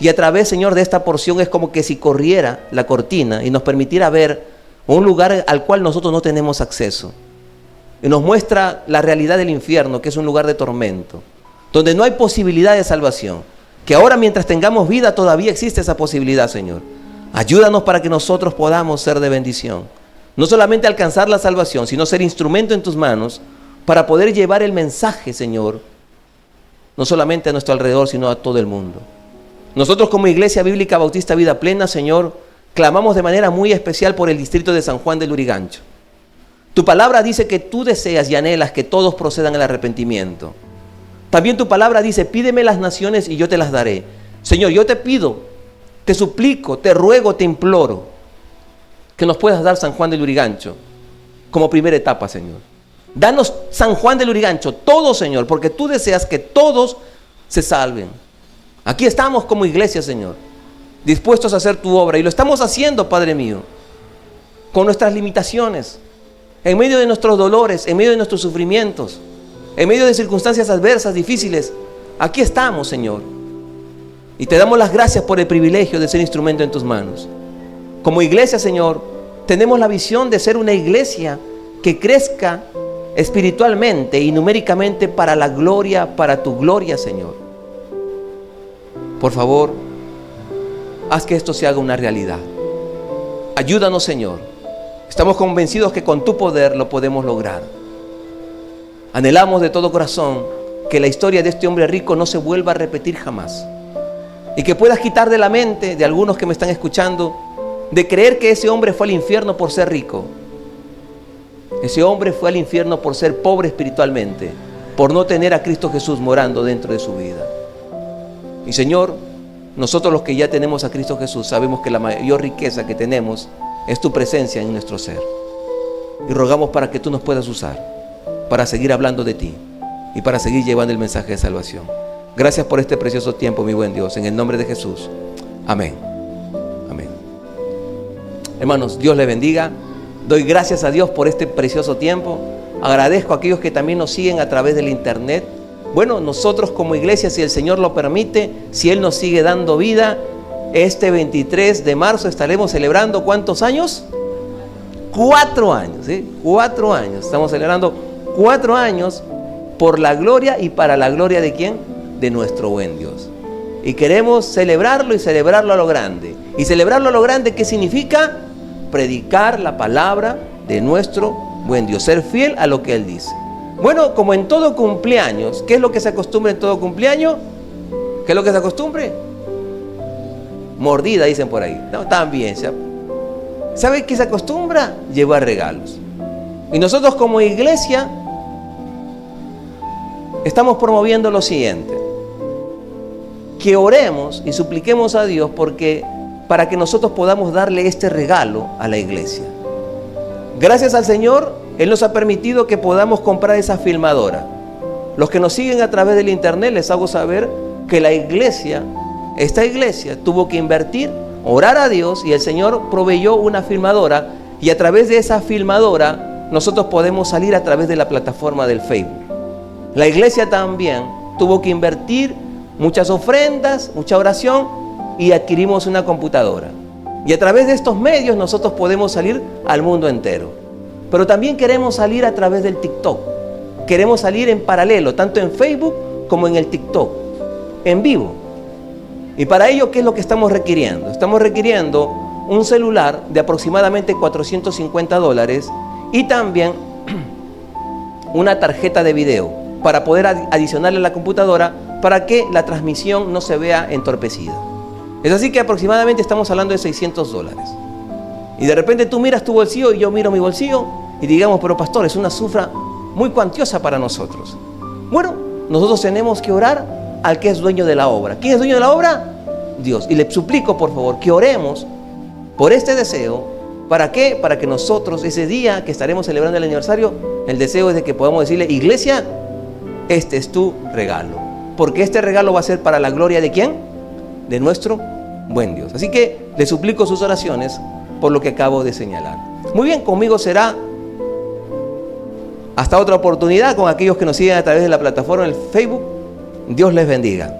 Y a través, Señor, de esta porción es como que si corriera la cortina y nos permitiera ver un lugar al cual nosotros no tenemos acceso. Y nos muestra la realidad del infierno, que es un lugar de tormento, donde no hay posibilidad de salvación. Que ahora, mientras tengamos vida, todavía existe esa posibilidad, Señor. Ayúdanos para que nosotros podamos ser de bendición. No solamente alcanzar la salvación, sino ser instrumento en tus manos para poder llevar el mensaje, Señor, no solamente a nuestro alrededor, sino a todo el mundo. Nosotros como Iglesia Bíblica Bautista Vida Plena, Señor, clamamos de manera muy especial por el distrito de San Juan de Lurigancho. Tu palabra dice que tú deseas y anhelas que todos procedan al arrepentimiento. También tu palabra dice, pídeme las naciones y yo te las daré. Señor, yo te pido, te suplico, te ruego, te imploro que nos puedas dar San Juan de Lurigancho como primera etapa, Señor. Danos San Juan de Lurigancho, todo, Señor, porque tú deseas que todos se salven. Aquí estamos como iglesia, Señor, dispuestos a hacer tu obra, y lo estamos haciendo, Padre mío, con nuestras limitaciones, en medio de nuestros dolores, en medio de nuestros sufrimientos, en medio de circunstancias adversas, difíciles. Aquí estamos, Señor, y te damos las gracias por el privilegio de ser instrumento en tus manos. Como iglesia, Señor, tenemos la visión de ser una iglesia que crezca espiritualmente y numéricamente para la gloria, para tu gloria, Señor. Por favor, haz que esto se haga una realidad. Ayúdanos, Señor. Estamos convencidos que con tu poder lo podemos lograr. Anhelamos de todo corazón que la historia de este hombre rico no se vuelva a repetir jamás. Y que puedas quitar de la mente de algunos que me están escuchando de creer que ese hombre fue al infierno por ser rico. Ese hombre fue al infierno por ser pobre espiritualmente, por no tener a Cristo Jesús morando dentro de su vida. Y Señor, nosotros los que ya tenemos a Cristo Jesús sabemos que la mayor riqueza que tenemos es tu presencia en nuestro ser. Y rogamos para que tú nos puedas usar para seguir hablando de ti y para seguir llevando el mensaje de salvación. Gracias por este precioso tiempo, mi buen Dios, en el nombre de Jesús. Amén. Amén. Hermanos, Dios les bendiga. Doy gracias a Dios por este precioso tiempo. Agradezco a aquellos que también nos siguen a través del internet. Bueno, nosotros como iglesia, si el Señor lo permite, si Él nos sigue dando vida, este 23 de marzo estaremos celebrando ¿cuántos años? 4 años, ¿sí? 4 años. Estamos celebrando 4 años por la gloria y para la gloria ¿de quién? De nuestro buen Dios. Y queremos celebrarlo y celebrarlo a lo grande. Y celebrarlo a lo grande, ¿qué significa? Predicar la palabra de nuestro buen Dios, ser fiel a lo que Él dice. Bueno, como en todo cumpleaños, ¿qué es lo que se acostumbra en todo cumpleaños? ¿Qué es lo que se acostumbre? Mordida, dicen por ahí. No, también. ¿Sabe qué se acostumbra? Llevar regalos. Y nosotros como iglesia estamos promoviendo lo siguiente: que oremos y supliquemos a Dios para que nosotros podamos darle este regalo a la iglesia. Gracias al Señor, Él nos ha permitido que podamos comprar esa filmadora. Los que nos siguen a través del internet, les hago saber que esta iglesia tuvo que invertir, orar a Dios, y el Señor proveyó una filmadora, y a través de esa filmadora nosotros podemos salir a través de la plataforma del Facebook. La iglesia también tuvo que invertir muchas ofrendas, mucha oración, y adquirimos una computadora. Y a través de estos medios nosotros podemos salir al mundo entero. Pero también queremos salir a través del TikTok. Queremos salir en paralelo, tanto en Facebook como en el TikTok, en vivo. Y para ello, ¿qué es lo que estamos requiriendo? Estamos requiriendo un celular de aproximadamente $450 y también una tarjeta de video para poder adicionarle a la computadora para que la transmisión no se vea entorpecida. Es así que aproximadamente estamos hablando de $600. Y de repente tú miras tu bolsillo y yo miro mi bolsillo y digamos, pero pastor, es una cifra muy cuantiosa para nosotros. Bueno, nosotros tenemos que orar al que es dueño de la obra. ¿Quién es dueño de la obra? Dios. Y le suplico, por favor, que oremos por este deseo. ¿Para qué? Para que nosotros, ese día que estaremos celebrando el aniversario, el deseo es de que podamos decirle, iglesia, este es tu regalo. Porque este regalo va a ser para la gloria ¿de quién? De nuestro buen Dios. Así que le suplico sus oraciones por lo que acabo de señalar. Muy bien, conmigo será hasta otra oportunidad con aquellos que nos siguen a través de la plataforma del Facebook. Dios les bendiga.